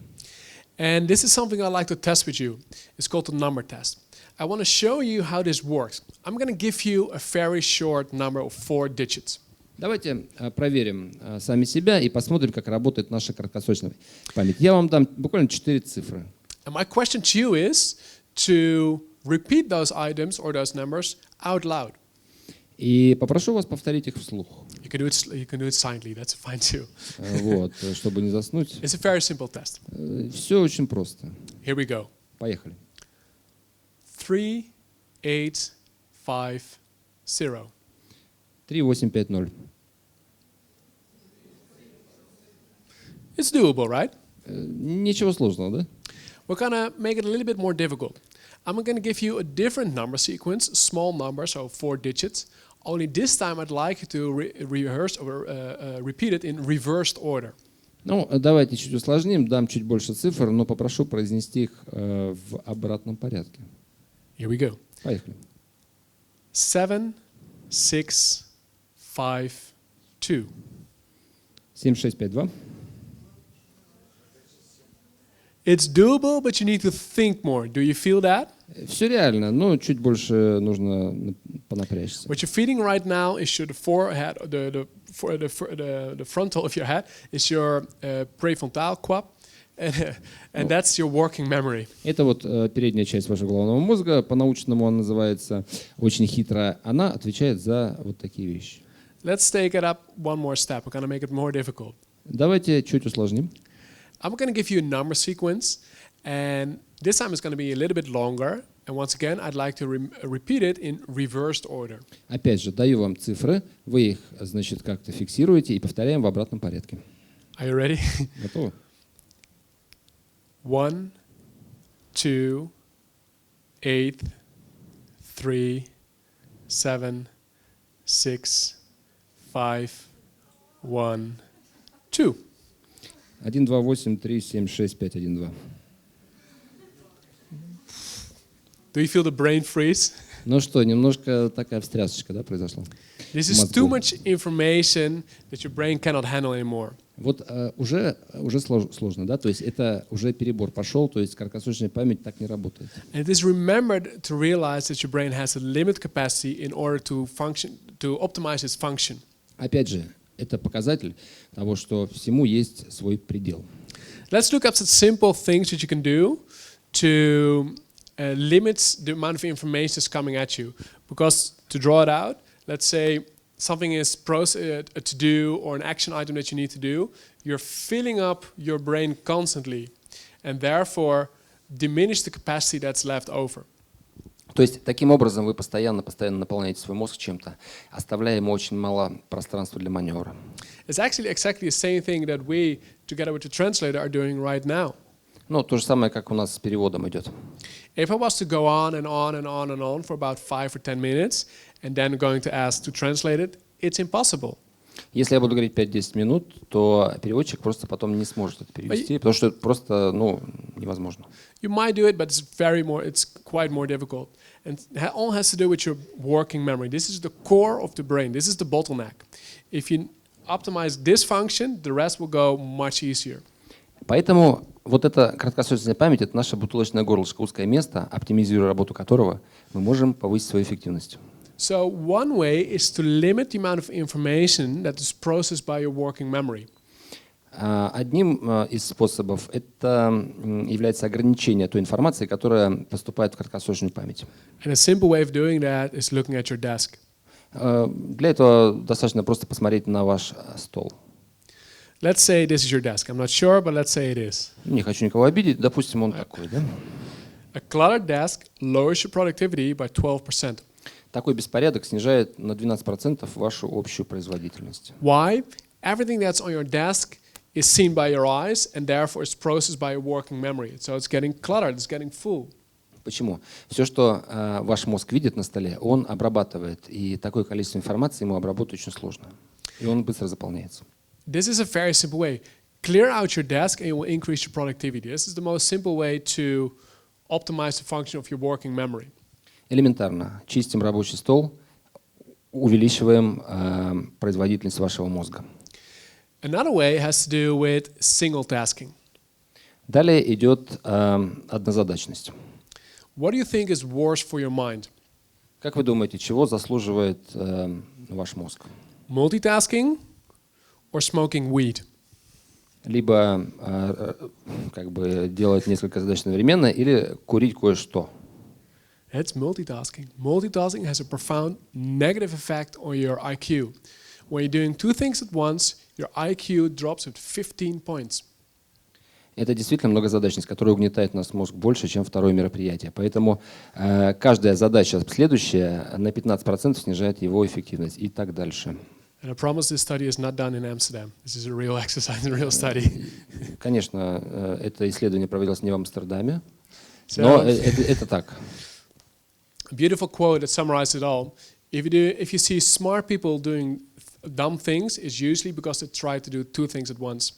And this is something I'd like to test with you. It's called the number test. I want to show you how this works. I'm going to give you a very short number of 4 digits. Давайте проверим сами себя и посмотрим, как работает наша краткосрочная память. Я вам дам буквально 4 цифры. And my question to you is to repeat those items or those numbers out loud. И попрошу вас повторить их вслух. You can do it silently, that's fine too. Вот, чтобы не заснуть. It's a very simple test. Все очень просто. Here we go. Поехали. 3, 8, 5, 0. 3850. It's doable, right? Ничего сложного, да? We're gonna make it a little bit more difficult. I'm gonna give you a different number sequence, a small number, so 4 digits. Only this time I'd like you to rehearse or repeat it in reversed order. Ну, давайте чуть усложним, дам чуть больше цифр, но попрошу произнести их в обратном порядке. Here we go. Поехали. 7, 6, 5, 2. 7652. It's doable, but you need to think more. Do you feel that? Все реально, но чуть больше нужно понапрячься. What you're feeling right now is your forehead, the frontal of your head is your prefrontal quad, and that's your working memory. Это вот передняя часть вашего головного мозга, по-научному она называется, очень хитрая. Она отвечает за вот такие вещи. Let's take it up one more step. We're going to make it more difficult. Давайте чуть усложним. I'm going to give you a number sequence, and this time it's going to be a little bit longer. And once again, I'd like to repeat it in reversed order. Опять же, даю вам цифры, вы их, значит, как-то фиксируете и повторяем в обратном порядке. Are you ready? Готовы? 1, 2, 8, 3, 7, 6, 5, 1, 2. 1, 2, 8, 3, 7, 6, 5, 1, 2. Do you feel the brain freeze? Ну что, немножко такая встрясочка, да, произошла? This is too much information that your brain cannot handle anymore. Вот уже сложно, да, то есть это уже перебор пошел, то есть краткосрочная память так не работает. And it is remembered to realize that your brain has a limited capacity in order to function, to optimize its function. Опять же, это показатель того, что всему есть свой предел. Let's look up some simple things that you can do to limit the amount of information that's coming at you. Because to draw it out, let's say something is a to-do or an action item that you need to do, you're filling up your brain constantly and therefore diminish the capacity that's left over. То есть таким образом вы постоянно наполняете свой мозг чем-то, оставляя ему очень мало пространства для маневра. It's actually exactly the same thing that we, together with the translator, are doing right now. Ну, то же самое, как у нас с переводом идет. If I was to go on and on and on and on for about 5 or 10 minutes and then going to ask to translate it, it's impossible. Если я буду говорить 5-10 минут, то переводчик просто потом не сможет это перевести, потому что это просто, невозможно. You might do it, but it's quite more difficult. And it all has to do with your working memory. This is the core of the brain. This is the bottleneck. If you optimize this function, the rest will go much easier. Поэтому вот эта краткосрочная память – это наше бутылочное горлышко, узкое место, оптимизируя работу которого мы можем повысить свою эффективность. So one way is to limit the amount of information that is processed by your working memory. Одним из способов это является ограничение той информации, которая поступает в краткосрочную память. And a simple way of doing that is looking at your desk. Для этого достаточно просто посмотреть на ваш стол. Let's say this is your desk. I'm not sure, but let's say it is. Не хочу никого обидеть, допустим, он такой, да? A cluttered desk lowers your productivity by 12%. Такой беспорядок снижает на 12% вашу общую производительность. Why? Everything that's on your desk is seen by your eyes and therefore is processed by your working memory. So it's getting cluttered, it's getting full. Почему? Все, что ваш мозг видит на столе, он обрабатывает, и такое количество информации ему обработать очень сложно, и он быстро заполняется. This is a very simple way. Clear out your desk and you will increase your productivity. This is the most simple way to optimize the function of your working memory. Элементарно. Чистим рабочий стол, увеличиваем производительность вашего мозга. Another way has to do with single tasking. Далее идет однозадачность. What do you think is worse for your mind? Как вы думаете, чего заслуживает ваш мозг? Multitasking or smoking weed? Либо как бы делать несколько задач одновременно, или курить кое-что. That's multitasking. Multitasking has a profound negative effect on your IQ. When you're doing two things at once, your IQ drops with 15 points. Это действительно многозадачность, которая угнетает наш мозг больше, чем второе мероприятие. Поэтому каждая задача следующая на 15% снижает его эффективность и так дальше. And I promise this study is not done in Amsterdam. This is a real exercise, a real study. Конечно, это исследование проводилось не в Амстердаме, но это так. A beautiful quote that summarizes it all. If you see smart people doing dumb things, it's usually because they try to do two things at once.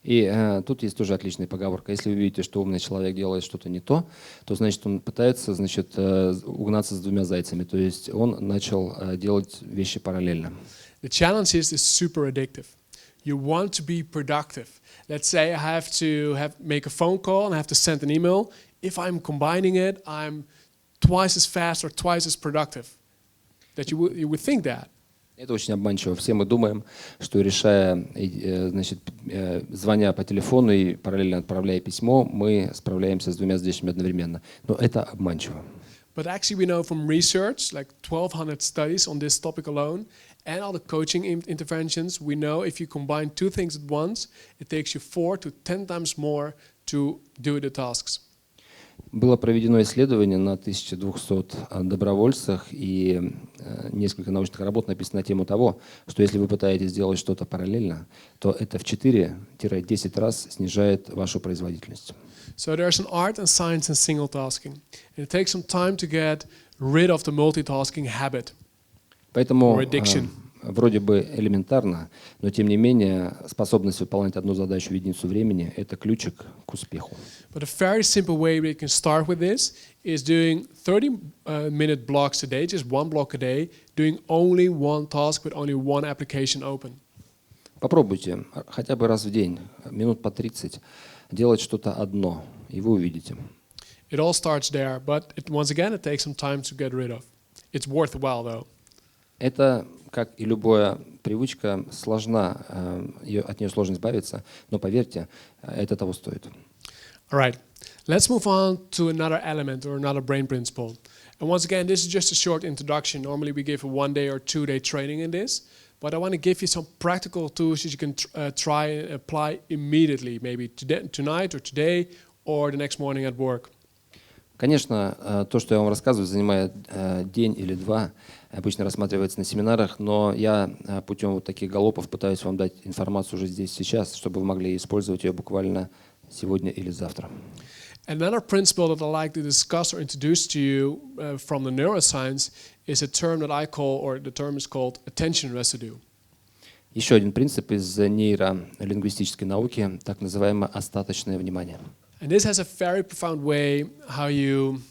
И тут есть тоже отличная поговорка. Если вы видите, что умный человек делает что-то не то, то значит он пытается, угнаться с двумя зайцами. То есть он начал делать вещи параллельно. The challenge is super addictive. You want to be productive. Let's say I have to make a phone call and I have to send an email. If I'm combining it, I'm twice as fast or twice as productive. That you would think that. Это очень обманчиво. Все мы думаем, что решая, звоня по телефону и параллельно отправляя письмо, мы справляемся с двумя задачами одновременно. Но это обманчиво. But actually we know from research, like 1,200 studies on this topic alone, and all the coaching interventions, we know if you combine two things at once, it takes you 4 to 10 times more to do the tasks. Было проведено исследование на 1200 добровольцах, и несколько научных работ написано на тему того, что если вы пытаетесь сделать что-то параллельно, то это в 4-10 раз снижает вашу производительность. So there's an art and science in single tasking. And it takes some time to get rid of the multitasking habit. Поэтому вроде бы элементарно, но тем не менее способность выполнять одну задачу в единицу времени – это ключик к успеху. But a very simple way we can start with this is doing 30-minute blocks a day, just one block a day, doing only one task with only one application open. Попробуйте хотя бы раз в день, минут по 30, делать что-то одно, и вы увидите. It all starts there, but once again, it takes some time to get rid of. It's worthwhile, though. Это, как и любая привычка, сложна, от нее сложно избавиться, но поверьте, это того стоит. All right, let's move on to another element or another brain principle. And once again, this is just a short introduction. Normally we give a 1-day or 2-day training in this, but I want to give you some practical tools that you can try and apply immediately, maybe tonight or today or the next morning at work. Конечно, то, что я вам рассказываю, занимает день или два, обычно рассматривается на семинарах, но я путем вот таких галопов пытаюсь вам дать информацию уже здесь, сейчас, чтобы вы могли использовать ее буквально сегодня или завтра. Another principle that I like to discuss or introduce to you from the neuroscience is a term that I call, or the term is called attention residue. Еще один принцип из нейролингвистической науки, так называемое остаточное внимание. And this has a very profound way how you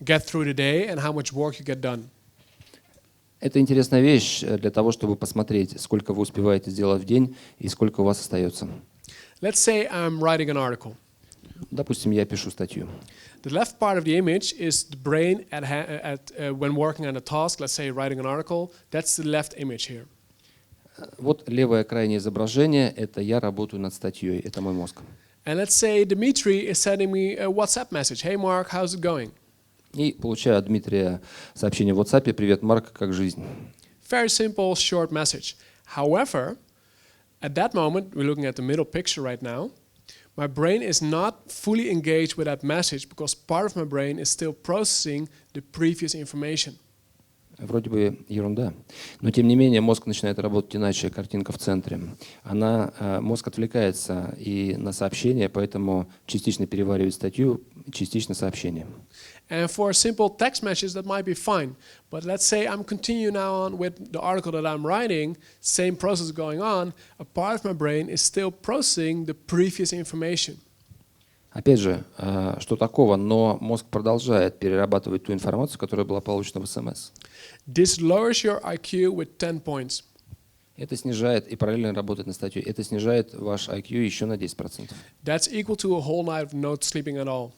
get through the day and how much work you get done. Это интересная вещь для того, чтобы посмотреть, сколько вы успеваете сделать в день и сколько у вас остается. Let's say I'm writing an article. Допустим, я пишу статью. The left part of the image is the brain when working on a task, let's say writing an article. That's the left image here. Вот левое крайнее изображение – это я работаю над статьей, это мой мозг. And let's say Dmitry is sending me a WhatsApp message. Hey, Mark, how's it going? И получаю от Дмитрия сообщение в WhatsApp: «Привет, Марк, как жизнь?» Very simple, short message. However, at that moment, we're looking at the middle picture right now, my brain is not fully engaged with that message because part of my brain is still processing the previous information. Вроде бы ерунда, но тем не менее мозг начинает работать иначе, картинка в центре. Мозг отвлекается и на сообщение, поэтому частично переваривает статью, частично сообщение. And for a simple text message, that might be fine. But let's say I'm continuing now on with the article that I'm writing, same process going on, a part of my brain is still processing the previous information. Опять же, что такого, но мозг продолжает перерабатывать ту информацию, которая была получена в СМС. This lowers your IQ with 10 points. Это снижает, и параллельно работать на статью, это снижает ваш IQ еще на 10%. That's equal to a whole night of not sleeping at all.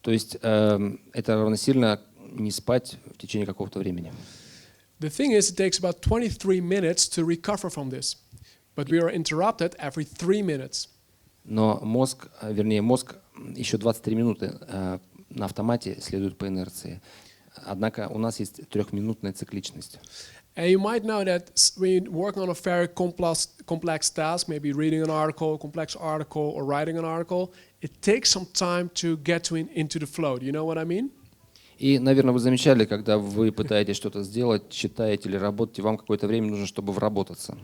То есть это равносильно не спать в течение какого-то времени. The thing is, it takes about 23 minutes to recover from this. But we are interrupted every 3 minutes. Но мозг, вернее, мозг еще 23 минуты на автомате следует по инерции. Однако у нас есть 3-минутная цикличность. And you might know that when you're working on a very complex task, maybe reading an article, complex article, or writing an article, it takes some time to get into the flow. Do you know what I mean? И, наверное, вы замечали, когда вы пытаетесь что-то сделать, читаете или работаете, вам какое-то время нужно, чтобы вработаться.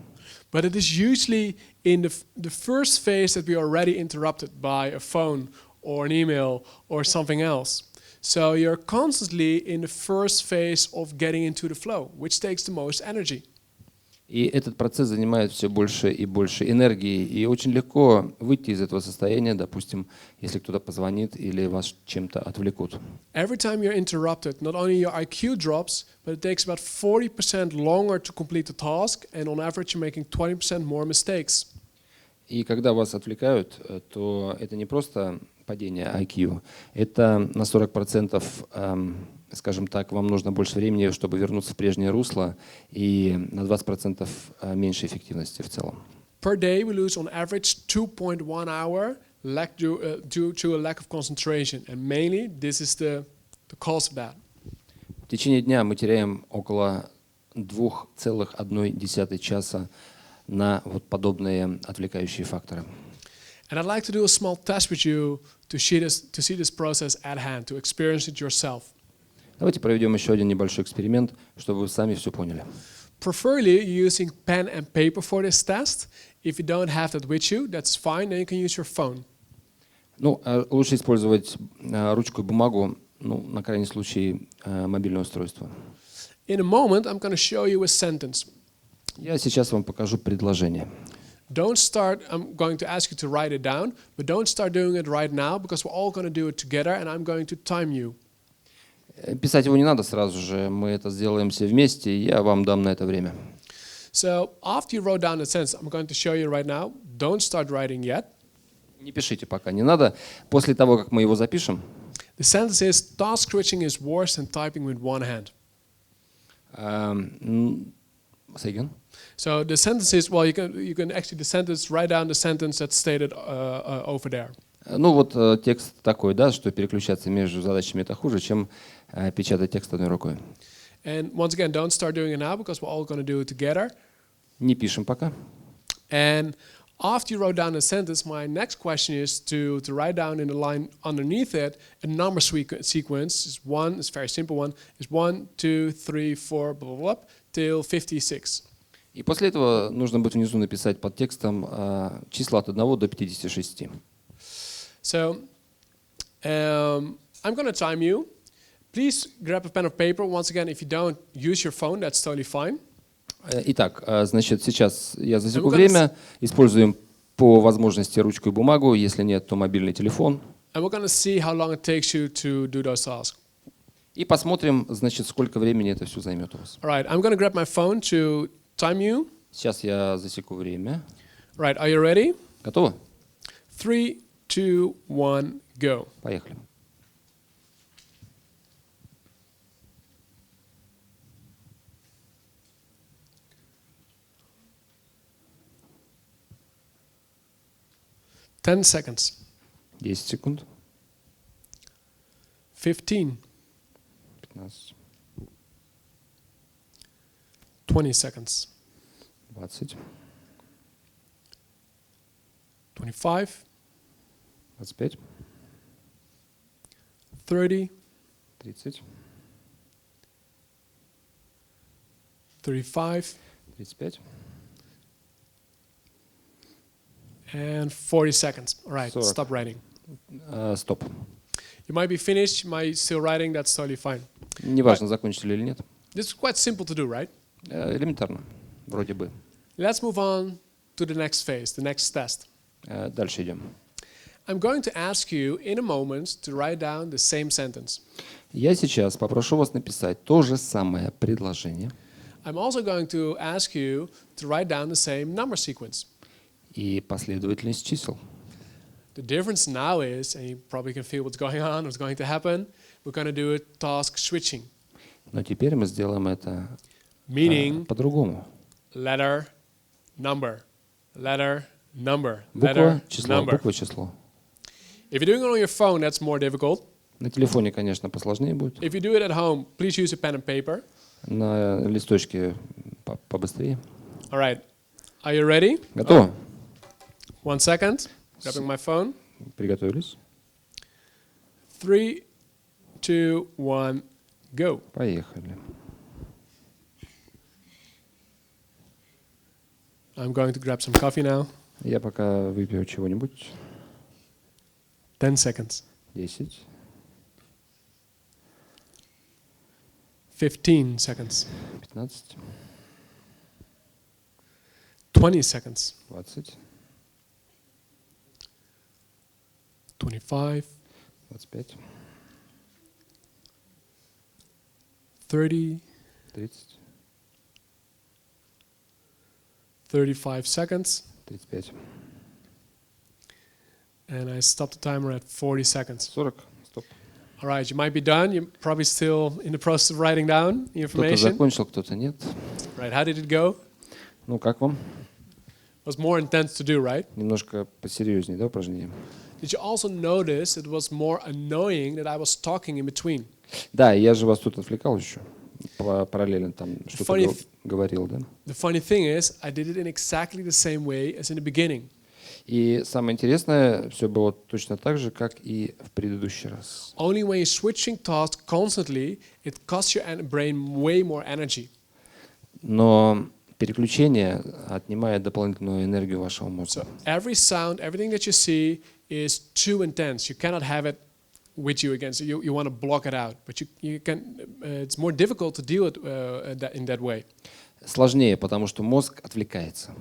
But it is usually in the first phase that we are already interrupted by a phone or an email or something else. So you're constantly in the first phase of getting into the flow, which takes the most energy. И этот процесс занимает все больше и больше энергии, и очень легко выйти из этого состояния, допустим, если кто-то позвонит или вас чем-то отвлекут. Every time you're interrupted, not only your IQ drops, but it takes about 40% longer to complete the task, and on average you're making 20% more mistakes. И когда вас отвлекают, то это не просто падение IQ, это на 40%, скажем так, вам нужно больше времени, чтобы вернуться в прежнее русло, и на 20% меньше эффективности в целом. Per day we lose on average 2.1 hour due to a lack of concentration, and mainly this is the cause of that. В течение дня мы теряем около 2,1 часа на вот подобные отвлекающие факторы. And I'd like to do a small test with you to see this process at hand, to experience it yourself. Давайте проведем еще один небольшой эксперимент, чтобы вы сами все поняли. Preferably using pen and paper for this test. If you don't have that with you, that's fine, then you can use your phone. Ну, лучше использовать ручку и бумагу, ну, на крайний случай мобильное устройство. In a moment, I'm going to show you a sentence. Я сейчас вам покажу предложение. Don't start, I'm going to ask you to write it down, but don't start doing it right now because we're all going to do it together and I'm going to time you. Писать его не надо сразу же, мы это сделаем все вместе, и я вам дам на это время. So after you wrote down the sentence, I'm going to show you right now. Don't start writing yet. Не пишите пока, не надо. После того, как мы его запишем, The sentence is, task switching is worse than typing with one hand. say again. So the sentence is, well, you can actually, the sentence, write down the sentence that's stated over there. Ну вот текст такой, да, что переключаться между задачами это хуже, чем печатать текст одной рукой. And once again, don't start doing it now because we're all going to do it together. Не пишем пока. And after you wrote down the sentence, my next question is to write down in the line underneath it a number sequence. Is one, it's a very simple one. Is 1, 2, 3, 4, blah, blah, blah, till 56. И после этого нужно будет внизу написать под текстом числа от 1 до 56. So I'm going to time you. Please grab a pen or paper. Once again, if you don't use your phone, that's totally fine. Итак, значит, сейчас я засеку время. Используем по возможности ручку и бумагу. Если нет, то мобильный телефон. And we're going to see how long it takes you to do those tasks. И посмотрим, значит, сколько времени это все займет у вас. All right, I'm going to grab my phone to time you. Сейчас я засеку время. Right, are you ready? Готово? 3, 2, 1, go. Поехали. Ten seconds. 10 секунд. 15. 15. 20 seconds. 20. 25. 25. 30. 30. 35. 35. And 40 seconds. All right, 40. stop writing. Стоп. You might be finished, you might still writing, that's totally fine. Неважно, закончили или нет. This is quite simple to do, right? Элементарно, вроде бы. Let's move on to the next phase, the next test. Дальше идем. I'm going to ask you in a moment to write down the same sentence. Я сейчас попрошу вас написать то же самое предложение. I'm also going to ask you to write down the same number sequence. И последовательность чисел. The difference now is, and you probably can feel what's going on, what's going to happen, we're going to do a task switching. Но теперь мы сделаем это Meaning, по-другому. letter, number, letter, number, Буква, letter, число, number. буква, число. If you're doing it on your phone, that's more difficult. На телефоне, конечно, посложнее будет. If you do it at home, please use a pen and paper. На листочке побыстрее. All right. Are you ready? Готово? 1 second. Grabbing my phone. Приготовились? 3, 2, 1, go. Поехали. I'm going to grab some coffee now. Я пока выпью чего-нибудь. 10 seconds. 10, 15 seconds. 15, 20 seconds. 20, 25, 25, 30, 30, 35 seconds. 35, And I stop the timer at 40 seconds. 40. Стоп. All right, you might be done. You're probably still in the process of writing down the Кто-то information. закончил, кто-то нет. Right, how did it go? Ну, как вам? It was more intense to do, right? Немножко посерьезнее, да, упражнение? Did you also notice it was more annoying that I was talking in between? Да, я же вас тут отвлекал еще. Параллельно там что-то Funny говорил, да? The funny thing is, I did it in exactly the same way as in the beginning. И самое интересное, все было точно так же, как и в предыдущий раз. Only when you're switching tasks constantly, it costs your brain way more energy. Но переключение отнимает дополнительную энергию вашего мозга. So every sound, everything that you see is too intense. You cannot have it with you again. So you want to block it out, but you can. It's more difficult to deal it in that way. Сложнее, потому что мозг отвлекается.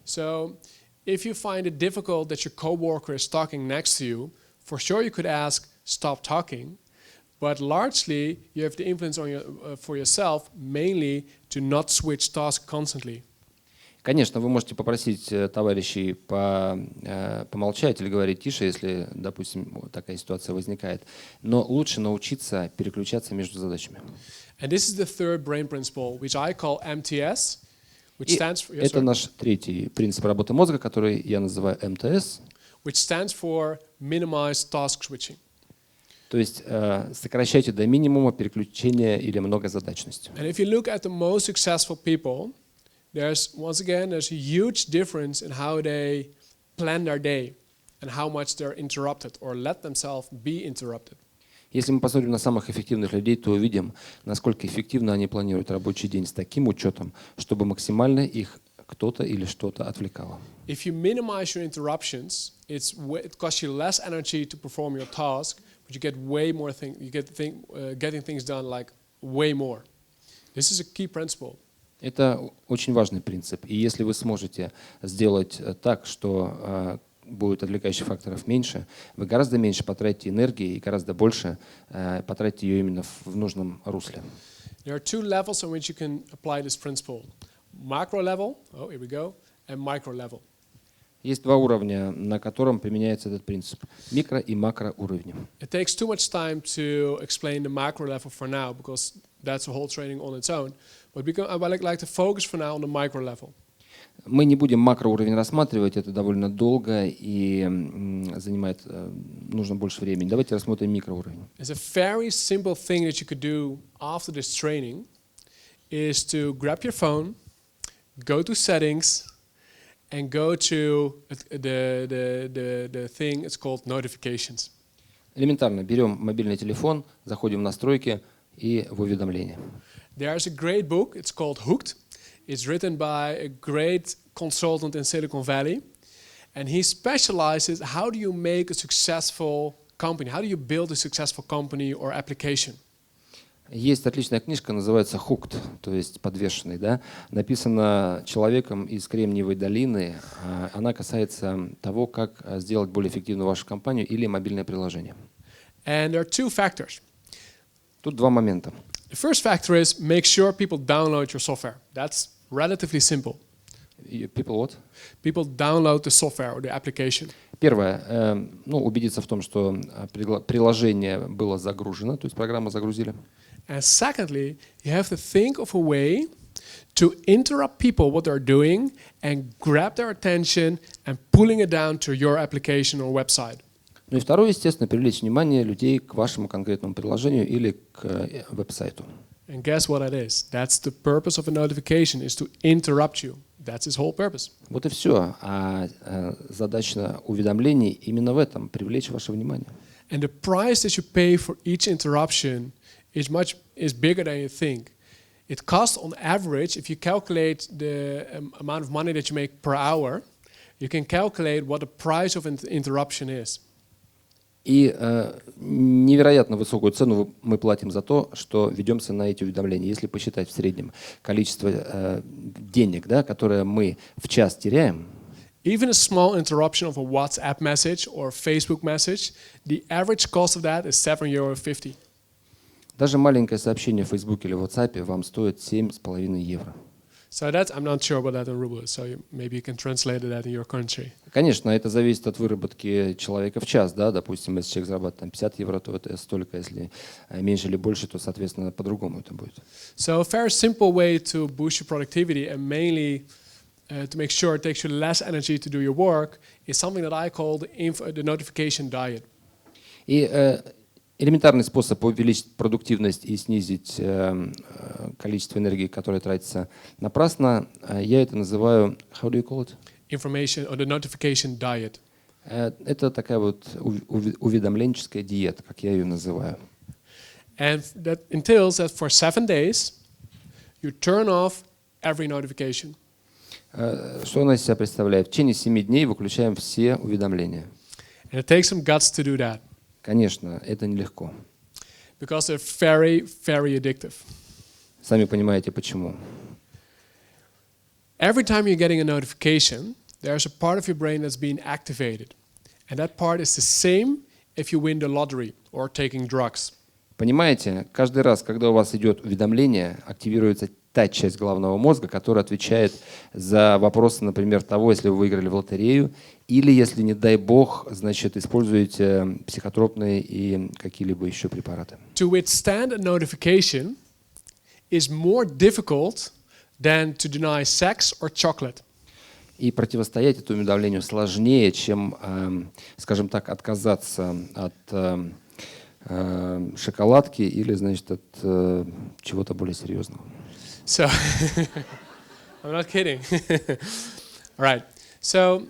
So if you find it difficult that your coworker is talking next to you, for sure you could ask, "Stop talking." But largely, you have the influence on for yourself, mainly to not switch tasks constantly. Конечно, вы можете попросить товарищей помолчать или говорить тише, если, допустим, такая ситуация возникает. Но лучше научиться переключаться между задачами. And this is the third brain principle, which I call MTS, which И stands for, это наш третий принцип работы мозга, который я называю МТС, which stands for minimize task switching. то есть сокращайте до минимума переключение или многозадачность. And if you look at the most successful people, there's a huge difference in how they plan their day and how much they're interrupted or let themselves be interrupted. Если мы посмотрим на самых эффективных людей, то увидим, насколько эффективно они планируют рабочий день с таким учетом, чтобы максимально их кто-то или что-то отвлекало. If you minimize your interruptions, it costs you less energy to perform your task, but you get way more things. You get getting things done like way more. This is a key principle. Это очень важный принцип. И если вы сможете сделать так, что будет отвлекающих факторов меньше, вы гораздо меньше потратите энергии и гораздо больше потратите ее именно в нужном русле. There are two levels on which you can apply this principle. Macro level, here we go, and micro level. Есть два уровня, на котором применяется этот принцип. Микро- и макроуровни. It takes too much time to explain the macro level for now because that's a whole training on its own. But I would like to focus for now on the micro level. Мы не будем макроуровень рассматривать, это довольно долго и занимает, нужно больше времени. Давайте рассмотрим микроуровень. It's a very simple thing that you could do after this training is to grab your phone, go to settings, and go to the thing, it's called notifications. Элементарно, берем мобильный телефон, заходим в настройки и в уведомления. There's a great book, it's called Hooked. It's written by a great consultant in Silicon Valley. And he specializes how do you make a successful company? How do you build a successful company or application? Есть отличная книжка, называется «Hooked», то есть «подвешенный». Да? Написана человеком из Кремниевой долины. Она касается того, как сделать более эффективную вашу компанию или мобильное приложение. And there are two factors. Тут два момента. The The first factor is make sure people download your software. That's relatively simple. People what? People download the software or the application. Первое, убедиться в том, что приложение было загружено, то есть программу загрузили. And secondly, you have to think of a way to interrupt people what they're doing and grab their attention and pulling it down to your application or website. Ну и второе, естественно, привлечь внимание людей к вашему конкретному приложению или к веб-сайту. And guess what that is? That's the purpose of a notification, is to interrupt you. That's its whole purpose. Вот и все. А задача уведомлений именно в этом — привлечь ваше внимание. And the price that you pay for each interruption is bigger than you think. It costs on average, if you calculate the amount of money that you make per hour, you can calculate what the price of an interruption is. И невероятно высокую цену мы платим за то, что ведемся на эти уведомления. Если посчитать в среднем количество денег, да, которое мы в час теряем, Even a small interruption of a WhatsApp message or Facebook message, the average cost of that is €7.50. даже маленькое сообщение в Facebook или в WhatsApp вам стоит 7,5 евро. So that's, I'm not sure about that in rubles, so maybe you can translate that in your country. Конечно, это зависит от выработки человека в час, да, допустим, если человек зарабатывает там 50 евро, то это столько, если меньше или больше, то, соответственно, по-другому это будет. So a very simple way to boost your productivity and mainly to make sure it takes you less energy to do your work is something that I call the notification diet. И элементарный способ увеличить продуктивность и снизить количество энергии, которое тратится напрасно, я это называю, how do you call it? Information or the notification diet. Это такая вот уведомленческая диета, как я ее называю. And that entails that for 7 days you turn off every notification. Что она из себя представляет? В течение 7 дней выключаем все уведомления. And it takes some guts to do that. Конечно, это нелегко. Because they're very, very addictive. Сами понимаете, почему. Every time you're getting a notification, there's a part of your brain that's being activated. And that part is the same if you win the lottery or taking drugs. Понимаете, каждый раз, когда у вас идет уведомление, активируется та часть головного мозга, которая отвечает за вопросы, например, того, если вы выиграли в лотерею, или если, не дай бог, значит, используете психотропные и какие-либо еще препараты. To withstand a notification is more difficult than to deny sex or chocolate. И противостоять этому уведомлению сложнее, чем, скажем так, отказаться от шоколадки или, значит, от чего-то более серьезного. So, I'm not kidding. All right. So,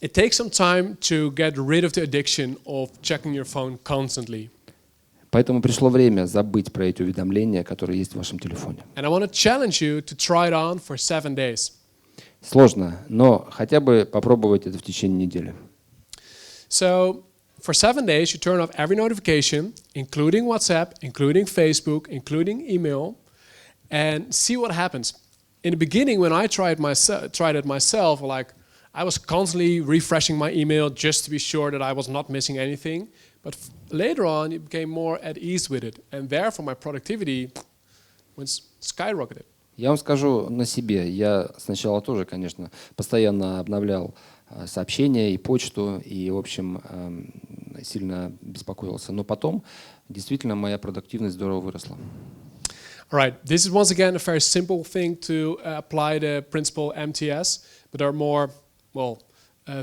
it takes some time to get rid of the addiction of checking your phone constantly. Поэтому пришло время забыть про эти уведомления, которые есть в вашем телефоне. And I want to challenge you to try it on for 7 days. Сложно, но хотя бы попробовать это в течение недели. So, for 7 days, you turn off every notification, including WhatsApp, including Facebook, including email, and see what happens. In the beginning, when I tried it myself, like I was constantly refreshing my email just to be sure that I was not missing anything. But later on, it became more at ease with it, and therefore my productivity went skyrocketed. Я вам скажу на себе. Я сначала тоже, конечно, постоянно обновлял сообщения и почту, и, в общем, сильно беспокоился. Но потом действительно моя продуктивность здорово выросла. All right, this is once again a very simple thing to apply the principle MTS, but there are more,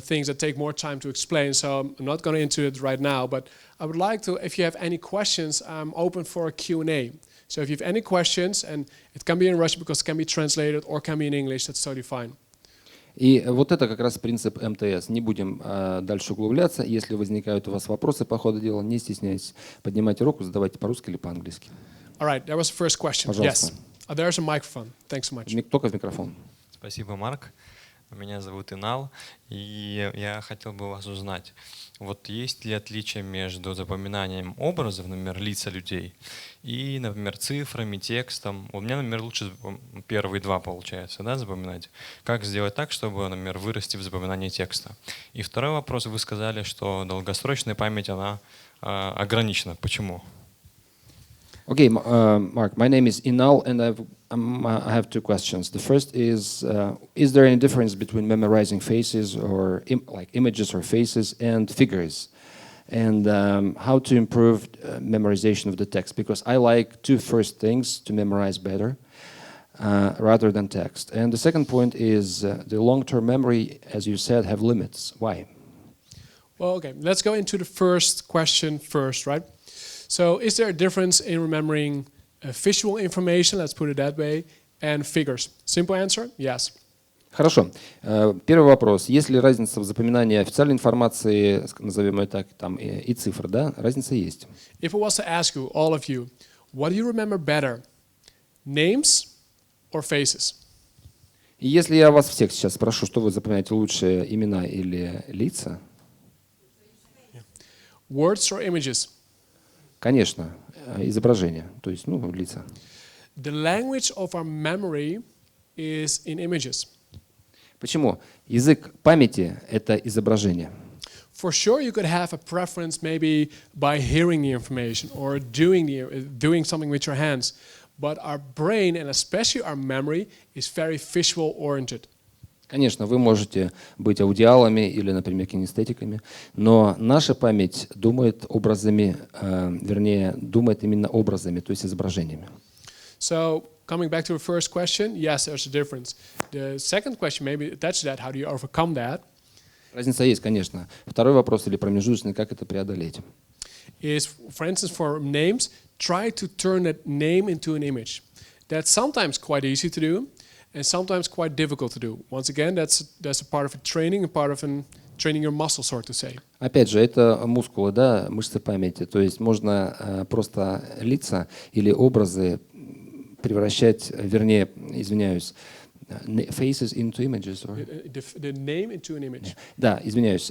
things that take more time to explain, so I'm not going into it right now, but I would like to, if you have any questions, I'm open for a Q&A. So if you have any questions, and it can be in Russian because it can be translated or can be in English, that's totally fine. И вот это как раз принцип МТС. Не будем дальше углубляться. Если возникают у вас вопросы по ходу дела, не стесняйтесь. Поднимайте руку, задавайте по-русски или по-английски. All right, that was the first question. Пожалуйста. Yes. There's a microphone. Thanks so much. Только в микрофон. Спасибо, Марк. Меня зовут Инал, и я хотел бы вас узнать, вот есть ли отличие между запоминанием образов, например, лица людей, и, например, цифрами, текстом. У меня, например, лучше первые два получается, да, запоминать. Как сделать так, чтобы, например, вырасти в запоминании текста? И второй вопрос. Вы сказали, что долгосрочная память, она ограничена. Почему? Okay, Mark, my name is Inal, and I have two questions. The first is there any difference between memorizing faces or like images or faces and figures? And how to improve memorization of the text? Because I like two first things to memorize better rather than text. And the second point is the long-term memory, as you said, have limits. Why? Well, okay, let's go into the first question first, right? So is there a difference in remembering visual information, let's put it that way, and figures? Simple answer, yes. Хорошо. Первый вопрос. Есть ли разница в запоминании официальной информации, назовем ее так, там, и цифр, да? Разница есть. If I was to ask you, all of you, what do you remember better, names or faces? И если я вас всех сейчас спрошу, что вы запоминаете лучше, имена или лица? Words or images? Конечно, изображение, то есть, лица. The language of our memory is in images. Почему? Язык памяти — это изображение. For sure, you could have a preference maybe by hearing the information or doing something with your hands. But our brain, and especially our memory, is very visual oriented. Конечно, вы можете быть аудиалами или, например, кинестетиками, но наша память думает образами, думает именно образами, то есть изображениями. So, coming back to the first question, yes, there's a difference. The second question, maybe attached to that, how do you overcome that? Разница есть, конечно. Второй вопрос или промежуточный, как это преодолеть? Is, for instance, for names, try to turn that name into an image. That's sometimes quite easy to do, and sometimes quite difficult to do. Once again, that's a part of a training, a part of training your muscle, so to say. Опять же, это мускулы, да, мышцы памяти. То есть можно просто лица или образы превращать, вернее, извиняюсь, faces into images. Or... The name into an image. Да, извиняюсь,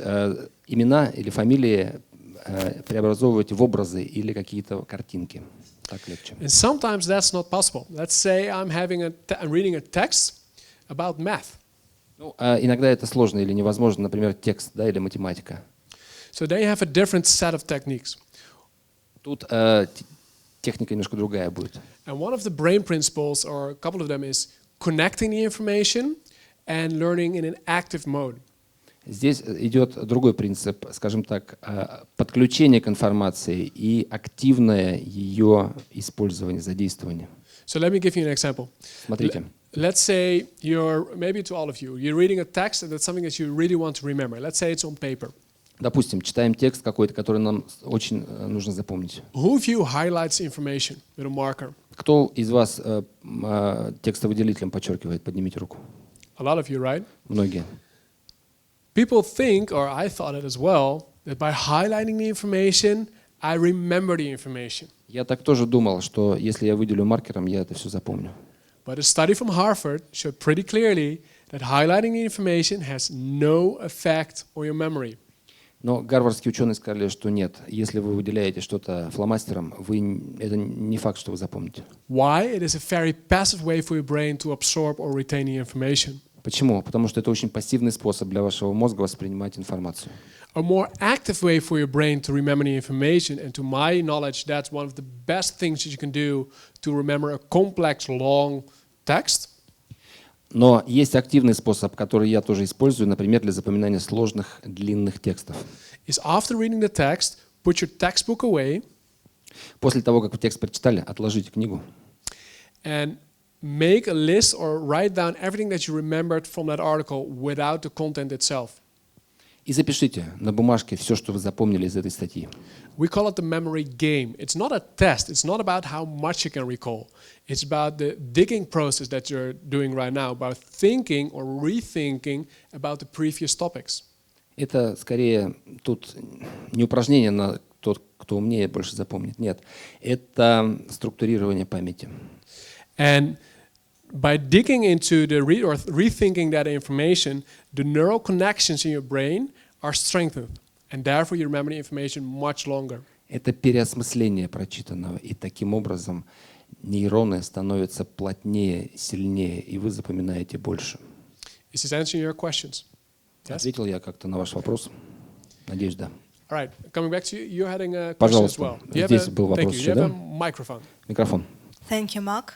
имена или фамилии преобразовывать в образы или какие-то картинки. Так легче. And sometimes that's not possible. Let's say I'm reading a text about math. Иногда это сложно или невозможно, например, текст, да, или математика. So they have a different set of techniques. Тут техника немножко другая будет. And one of the brain principles, or a couple of them, is connecting the information and learning in an active mode. Здесь идет другой принцип, скажем так, подключение к информации и активное ее использование, задействование. So let me give you an example. Смотрите. Let's say maybe to all of you, you're reading a text and that's something that you really want to remember. Let's say it's on paper. Допустим, читаем текст какой-то, который нам очень нужно запомнить. Who of you highlights information with a marker? Кто из вас текстовыделителем подчеркивает? Поднимите руку. A lot of you, right? Многие. People think, or I thought it as well, that by highlighting the information, I remember the information. Я так тоже думал, что если я выделю маркером, я это все запомню. But a study from Harvard showed pretty clearly that highlighting the information has no effect on your memory. Но гарвардские ученые сказали, что нет. Если вы выделяете что-то фломастером, это не факт, что вы запомните. Why? It is a very passive way for your brain to absorb or retain the information. Почему? Потому что это очень пассивный способ для вашего мозга воспринимать информацию. A more active way for your brain to remember the information, and to my knowledge, that's one of the best things that you can do to remember a complex, long text. Но есть активный способ, который я тоже использую, например, для запоминания сложных, длинных текстов. Is after reading the text, put your textbook away. После того, как вы текст прочитали, отложите книгу. And make a list or write down everything that you remembered from that article without the content itself. И запишите на бумажке все, что вы запомнили из этой статьи. We call it the memory game. It's not a test. It's not about how much you can recall. It's about the digging process that you're doing right now, about thinking or rethinking about the previous topics. Это скорее тут не упражнение на тот, кто умнее, больше запомнит. Нет, это структурирование памяти. And by digging into or rethinking that information, the neural connections in your brain are strengthened, and therefore you remember the information much longer. Это переосмысление прочитанного, и таким образом нейроны становятся плотнее, сильнее, и вы запоминаете больше. Is this answering your questions? Yes? Ответил я как-то на ваш вопрос? Надеюсь, да. All right. Coming back to you, you're having a question as Пожалуйста, well. здесь был вопрос Thank you. еще, Do you да? have a Microphone. Микрофон. Thank you, Mark.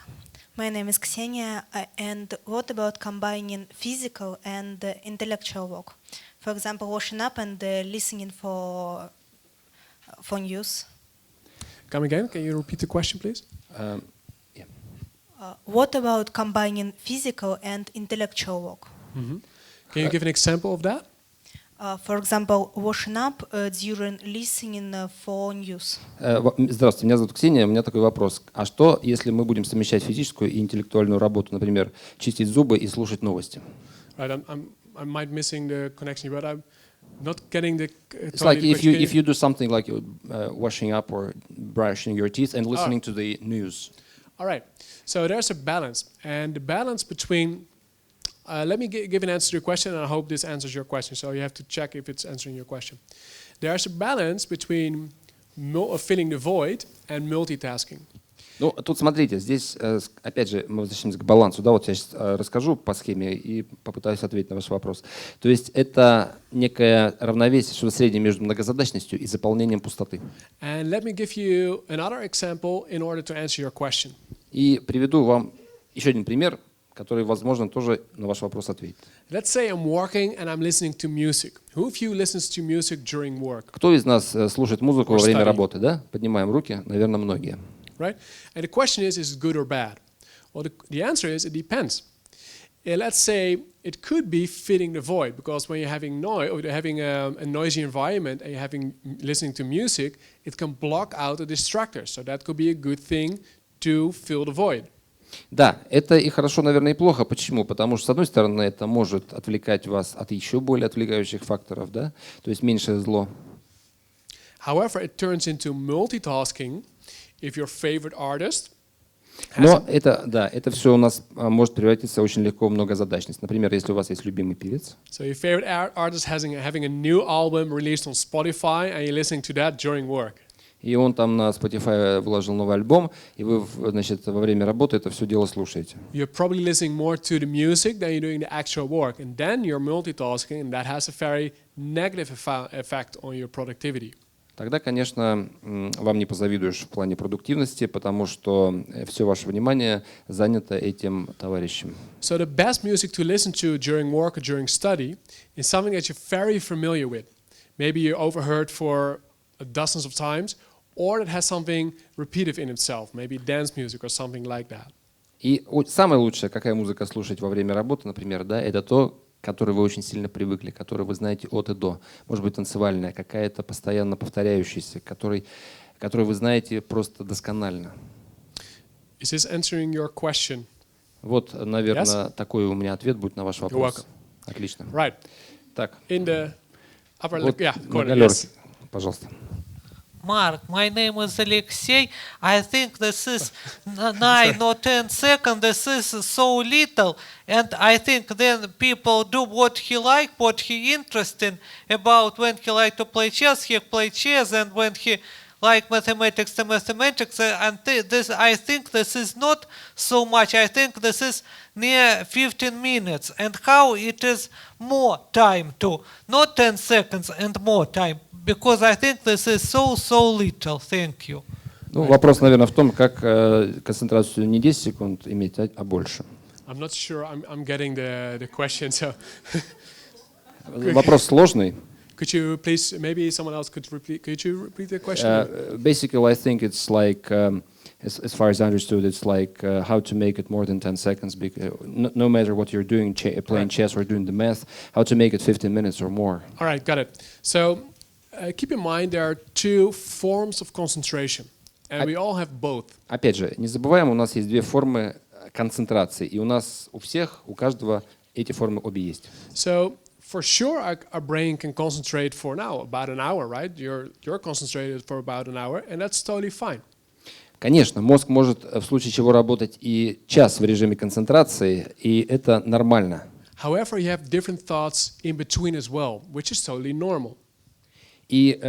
My name is Ksenia, and what about combining physical and intellectual work? For example, washing up and listening for news. Come again? Can you repeat the question, please? Yeah. What about combining physical and intellectual work? Can you give an example of that? For example, washing up during listening for news. Здравствуйте, меня зовут Ксения. У меня такой вопрос. А что, если мы будем совмещать физическую и интеллектуальную работу, например, чистить зубы и слушать новости? Right, I might missing the connection, but I'm not getting the. It's like if you do something like washing up or brushing your teeth and listening to the news. All right, so there's a balance, and the balance between. Let me give an answer to your question, and I hope this answers your question. So you have to check if it's answering your question. There's a balance between filling the void and multitasking. Ну, тут смотрите, здесь, опять же, мы возвращаемся к балансу. Да, вот я сейчас расскажу по схеме и попытаюсь ответить на ваш вопрос. То есть это некое равновесие, что-то среднее между многозадачностью и заполнением пустоты. And let me give you another example in order to answer your question. И приведу вам еще один пример, который, возможно, тоже на ваш вопрос ответит. Let's say I'm working and I'm listening to music. Who of you listens to music during work? Кто из нас слушает музыку во время study. работы, да? Поднимаем руки, наверное, многие. Right? And the question is it good or bad? Well, the answer is it depends. Let's say it could be filling the void, because when you're having noise or you're having a noisy environment and you're listening to music, it can block out the distractors. So that could be a good thing to fill the void. Да, это и хорошо, наверное, и плохо. Почему? Потому что, с одной стороны, это может отвлекать вас от еще более отвлекающих факторов, да? То есть меньшее зло. However, it turns into multitasking if your favorite artist Но это, да, это все у нас может превратиться очень легко в многозадачность. Например, если у вас есть любимый певец. So your favorite artist having a new album released on Spotify and you're listening to that during work. И он там на Spotify выложил новый альбом, и вы, значит, во время работы это все дело слушаете. You're probably listening more to the music than you're doing the actual work, and then you're multitasking, and that has a very negative effect on your productivity. Тогда, конечно, вам не позавидуешь в плане продуктивности, потому что все ваше внимание занято этим товарищем. So the best music to listen to during work or during study is something that you're very familiar with. Maybe you overheard for dozens of times, or it has something repetitive in itself, maybe dance music or something like that. И самое лучшее, какая музыка слушать во время работы, например, да, это то, к которой вы очень сильно привыкли, которую вы знаете от и до. Может быть, танцевальная, какая-то постоянно повторяющаяся, которую вы знаете просто досконально. Is this answering your question? Вот, наверное, Yes? такой у меня ответ будет на ваш вопрос. Отлично. Right. Так, In the upper вот yeah, на corner, галерке, yes. пожалуйста. Mark, my name is Alexei. I think this is 9 or 10 seconds. This is so little. And I think then people do what he like, what he interested about. When he like to play chess, he play chess. And when he like mathematics, the mathematics. And this, I think this is not so much. I think this is near 15 minutes. And how it is more time to, not 10 seconds and more time. Because I think this is so little. Thank you. Ну, вопрос, наверное, в том, как концентрацию не 10 секунд иметь, а больше. I'm not sure I'm getting the question, so Вопрос сложный. could you please, maybe someone else could you repeat the question? Basically, I think it's like, as far as I understood, it's like how to make it more than 10 seconds, no matter what you're doing, playing chess or doing the math, how to make it 15 minutes or more. All right, got it. So keep in mind there are two forms of concentration, and we all have both. Опять же, не забываем, у нас есть две формы концентрации, и у нас, у всех, у каждого эти формы обе есть. So for sure, our brain can concentrate for now about an hour, right? You're concentrated for about an hour, and that's totally fine. Конечно, мозг может в случае чего работать и час в режиме концентрации, и это нормально. However, you have different thoughts in between as well, which is totally normal. И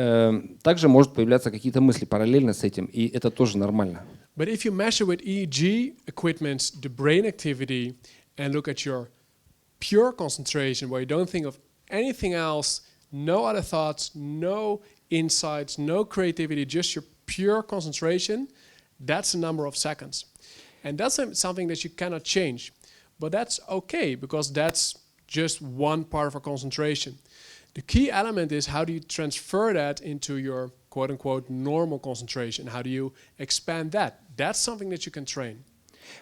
также может появляться какие-то мысли параллельно с этим, и это тоже нормально. But if you measure with EEG equipment the brain activity and look at your pure concentration, where you don't think of anything else, no other thoughts, no insights, no creativity, just your pure concentration, That's the number of seconds. And that's something that you cannot change. But that's okay, because that's just one part of our concentration. The key element is how do you transfer that into your quote-unquote normal concentration? How do you expand that? That's something that you can train.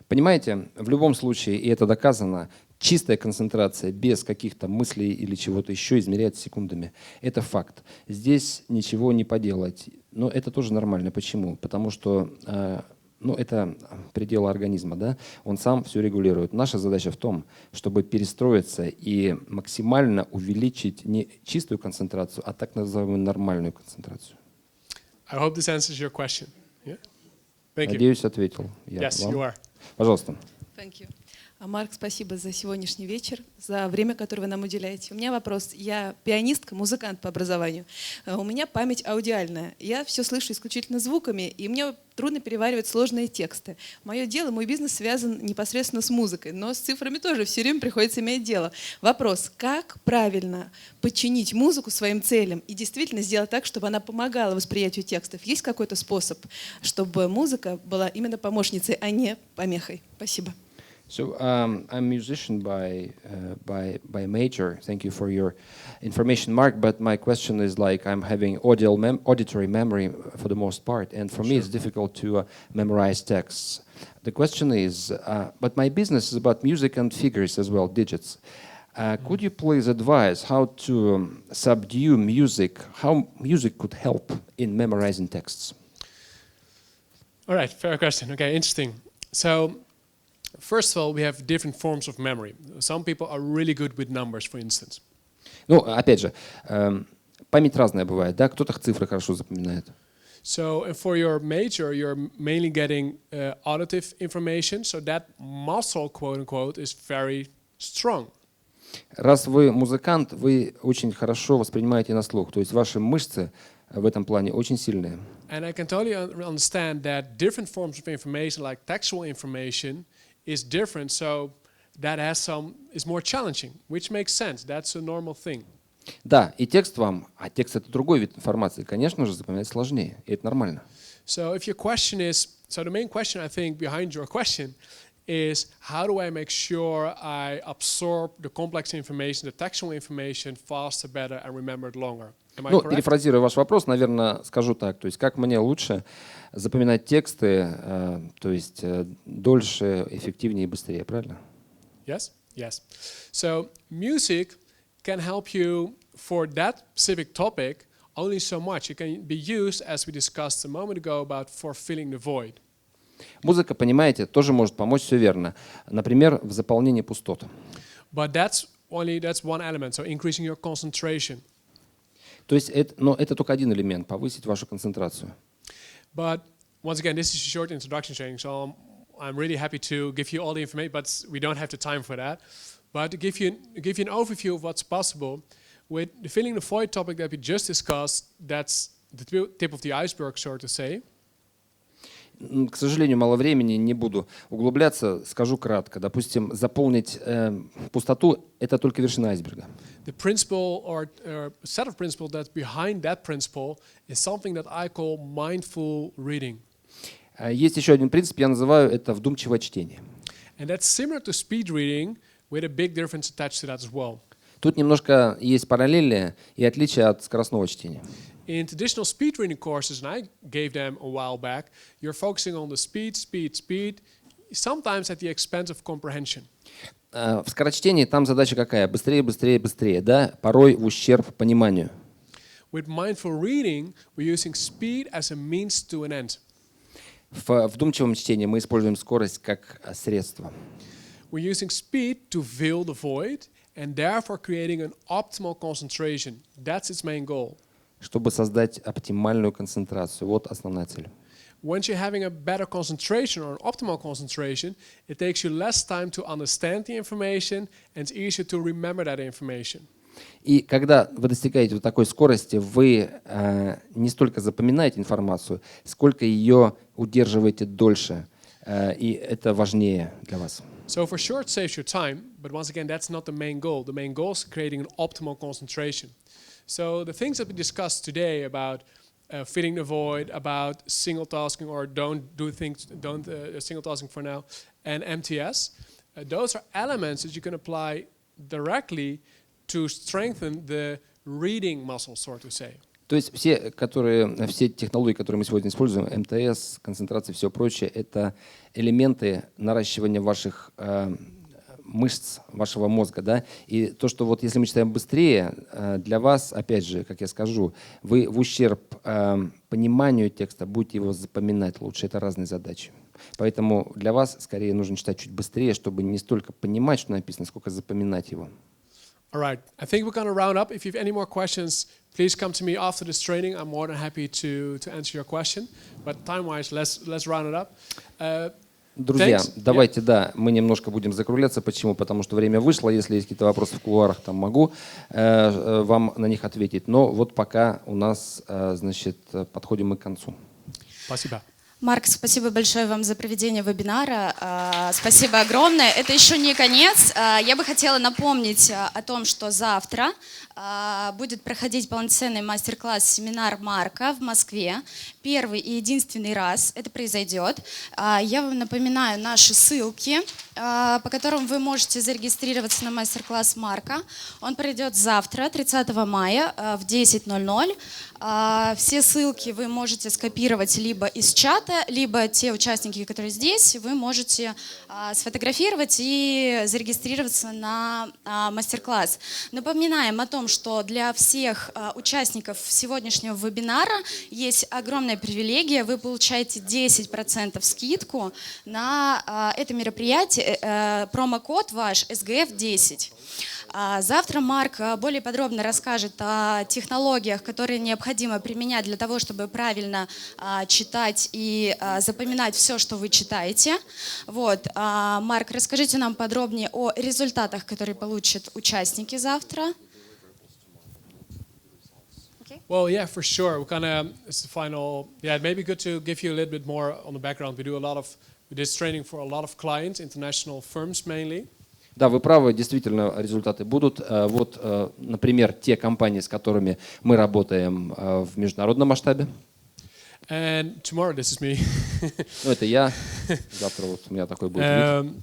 Понимаете, в любом случае, и это доказано, чистая концентрация без каких-то мыслей или чего-то еще измеряется секундами. Это факт. Здесь ничего не поделать. Но это тоже нормально. Почему? Потому что это пределы организма, да? Он сам все регулирует. Наша задача в том, чтобы перестроиться и максимально увеличить не чистую концентрацию, а так называемую нормальную концентрацию. I hope this answers your question. Yeah? Thank you. Надеюсь, ответил я Yes, вам. you are. Пожалуйста. Thank you. Марк, спасибо за сегодняшний вечер, за время, которое вы нам уделяете. У меня вопрос. Я пианистка, музыкант по образованию. У меня память аудиальная. Я все слышу исключительно звуками, и мне трудно переваривать сложные тексты. Мое дело, мой бизнес связан непосредственно с музыкой, но с цифрами тоже все время приходится иметь дело. Вопрос, как правильно подчинить музыку своим целям и действительно сделать так, чтобы она помогала восприятию текстов? Есть какой-то способ, чтобы музыка была именно помощницей, а не помехой? Спасибо. So I'm a musician by major. Thank you for your information, Mark. But my question is like I'm having auditory memory for the most part, and for me it's difficult to memorize texts. The question is, but my business is about music and figures as well, digits. Could you please advise how to subdue music? How music could help in memorizing texts? All right, fair question. Okay, interesting. So, first of all, we have different forms of memory. Some people are really good with numbers, for instance. Ну, опять же, память разная бывает, да? Кто-то цифры хорошо запоминает. So, for your major, you're mainly getting auditive information, so that muscle, quote unquote, is very strong. Раз вы музыкант, вы очень хорошо воспринимаете на слух, то есть ваши мышцы в этом плане очень сильные. And I can totally understand that different forms of information, like textual information, is different, so that is more challenging, which makes sense. That's a normal thing. Да, и текст вам, а текст это другой вид информации, конечно же, запоминать сложнее, и это нормально. So if your question is, so the main question I think behind your question is how do I make sure I absorb the complex information, the textual information faster, better, and remember it longer? Am I Ну, correct? перефразируя ваш вопрос, наверное, скажу так, то есть как мне лучше запоминать тексты, то есть дольше, эффективнее и быстрее, правильно? Yes? Yes. So music can help you for that specific topic only so much. It can be used, as we discussed a moment ago, about for filling the void. Музыка, понимаете, тоже может помочь, все верно. Например, в заполнении пустот. But that's one element, so increasing your concentration. То есть это только один элемент, повысить вашу концентрацию. But once again, this is a short introduction training, so I'm really happy to give you all the information, but we don't have the time for that. But to give you an overview of what's possible, with the filling the void topic that we just discussed, that's the tip of the iceberg, so to say. К сожалению, мало времени, не буду углубляться, скажу кратко. Допустим, заполнить пустоту – это только вершина айсберга. The principle or set of principles that's behind that principle is something that I call mindful reading. Есть еще один принцип, я называю это вдумчивое чтение. And that's similar to speed reading, with a big difference attached to that as well. Тут немножко есть параллели и отличия от скоростного чтения. In traditional speed reading courses, and I gave them a while back, you're focusing on the speed, sometimes at the expense of comprehension. В скорочтении там задача какая? Быстрее, быстрее, быстрее, да? Порой в ущерб пониманию. With mindful reading, we're using speed as a means to an end. В вдумчивом чтении мы используем скорость как средство. We're using speed to fill the void and therefore creating an optimal concentration. That's its main goal. Чтобы создать оптимальную концентрацию. Вот основная цель. Once you're having a better concentration or an optimal concentration, it takes you less time to understand the information and it's easier to remember that information. И когда вы достигаете вот такой скорости, вы не столько запоминаете информацию, сколько ее удерживаете дольше. И это важнее для вас. So for sure it saves your time, but once again, that's not the main goal. The main goal is creating an optimal concentration. So the things that we discussed today about filling the void, about single tasking or don't single tasking for now, and MTS. Those are elements that you can apply directly to strengthen the reading muscle, so to say. То есть все технологии, которые мы сегодня используем, МТС, концентрация и все прочее, это элементы наращивания ваших мышц, вашего мозга. Да? И то, что вот если мы читаем быстрее, для вас, опять же, как я скажу, вы в ущерб пониманию текста будете его запоминать лучше. Это разные задачи. Поэтому для вас скорее нужно читать чуть быстрее, чтобы не столько понимать, что написано, сколько запоминать его. All right, I think we're going to round up. If you have any more questions, please come to me after this training. I'm more than happy to answer your question. But time-wise, let's round it up. Друзья, Thanks. давайте, да, мы немножко будем закругляться. Почему? Потому что время вышло. Если есть какие-то вопросы в кулуарах, там могу вам на них ответить. Но вот пока у нас, значит, подходим мы к концу. Спасибо. Марк, спасибо большое вам за проведение вебинара. Спасибо огромное. Это еще не конец. Я бы хотела напомнить о том, что завтра будет проходить полноценный мастер-класс «Семинар Марка» в Москве. Первый и единственный раз это произойдет. Я вам напоминаю наши ссылки, по которым вы можете зарегистрироваться на мастер-класс Марка. Он пройдет завтра, 30 мая в 10:00. Все ссылки вы можете скопировать либо из чата, либо те участники, которые здесь, вы можете сфотографировать и зарегистрироваться на мастер-класс. Напоминаем о том, что для всех участников сегодняшнего вебинара есть огромная привилегия. Вы получаете 10% скидку на это мероприятие. Промокод ваш SGF10. Завтра Марк более подробно расскажет о технологиях, которые необходимо применять для того, чтобы правильно читать и запоминать все, что вы читаете. Вот. Марк, расскажите нам подробнее о результатах, которые получат участники завтра. Well, yeah, for sure. It's the final. Yeah, it may be good to give you a little bit more on the background. We do this training for a lot of clients, international firms mainly. Да, вы правы, действительно результаты будут. Вот, например, те компании, с которыми мы работаем в международном масштабе. And tomorrow, this is me. Ну, это я. Завтра вот у меня такой будет вид.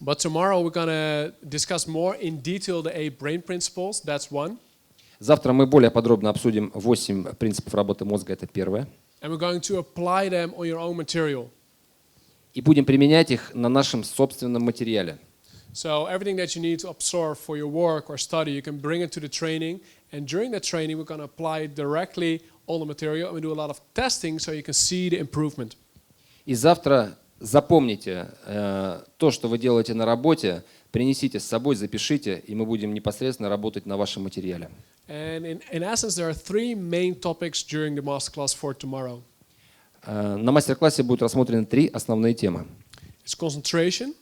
But tomorrow we're gonna discuss more in detail the 8 brain principles. That's one. Завтра мы более подробно обсудим 8 принципов работы мозга. Это первое. And we're going to apply them on your own material. И будем применять их на нашем собственном материале. So everything that you need to absorb for your work or study, you can bring it to the training. And during that training, we're going to apply it directly on the material. And we do a lot of testing so you can see the improvement. И завтра запомните то, что вы делаете на работе, принесите с собой, запишите, и мы будем непосредственно работать на вашем материале. And in essence, there are 3 main topics during the masterclass for tomorrow. На мастер-классе будут рассмотрены 3 основные темы. It's concentration,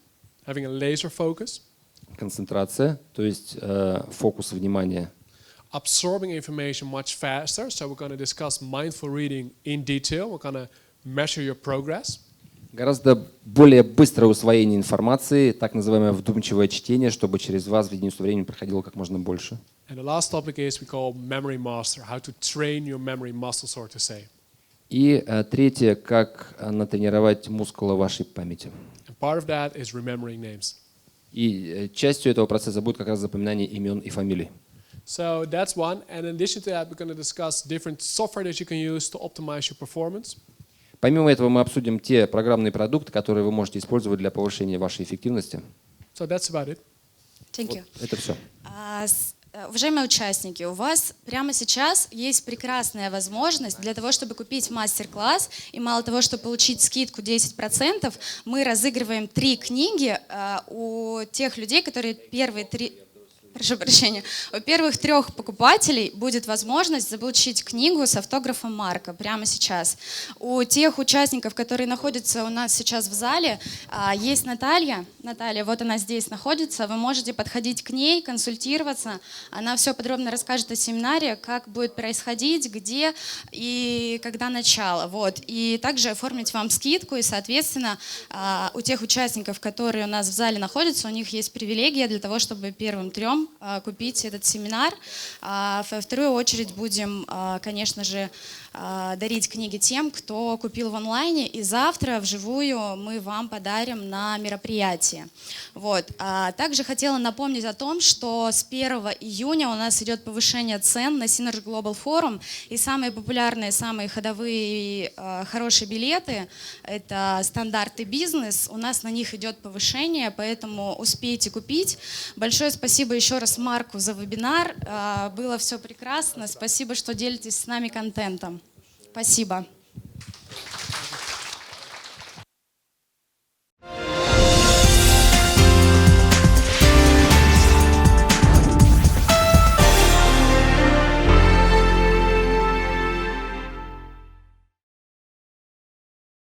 having a laser focus. Концентрация, то есть фокус внимания. Absorbing information much faster. So we're going to discuss mindful reading in detail. We're going to measure your progress. Гораздо более быстрое усвоение информации, так называемое вдумчивое чтение, чтобы через вас в единицу времени проходило как можно больше. And the last topic is we call memory master, how to train your memory muscle, so to say. И третье, как натренировать мускулы вашей памяти. And part of that is remembering names. И частью этого процесса будет как раз запоминание имен и фамилий. So that's one. And in addition to that, we're going to discuss different software that you can use to optimize your performance. Помимо этого мы обсудим те программные продукты, которые вы можете использовать для повышения вашей эффективности. So that's about it. Thank you. Вот, это все. Уважаемые участники, у вас прямо сейчас есть прекрасная возможность для того, чтобы купить мастер-класс, и мало того, чтобы получить скидку 10%, мы разыгрываем 3 книги у тех людей, которые первые 3... Прошу прощения. У первых 3 покупателей будет возможность заполучить книгу с автографом Марка прямо сейчас. У тех участников, которые находятся у нас сейчас в зале, есть Наталья. Наталья, вот она здесь находится. Вы можете подходить к ней, консультироваться. Она все подробно расскажет о семинаре, как будет происходить, где и когда начало. Вот. И также оформить вам скидку. И, соответственно, у тех участников, которые у нас в зале находятся, у них есть привилегия для того, чтобы первым 3 купить этот семинар. Во вторую очередь будем, конечно же, дарить книги тем, кто купил в онлайне, и завтра вживую мы вам подарим на мероприятии. Вот. Также хотела напомнить о том, что с 1 июня у нас идет повышение цен на Synergy Global Forum, и самые популярные, самые ходовые хорошие билеты – это стандарт и бизнес. У нас на них идет повышение, поэтому успейте купить. Большое спасибо еще раз Марку за вебинар. Было все прекрасно. Спасибо, что делитесь с нами контентом. Спасибо.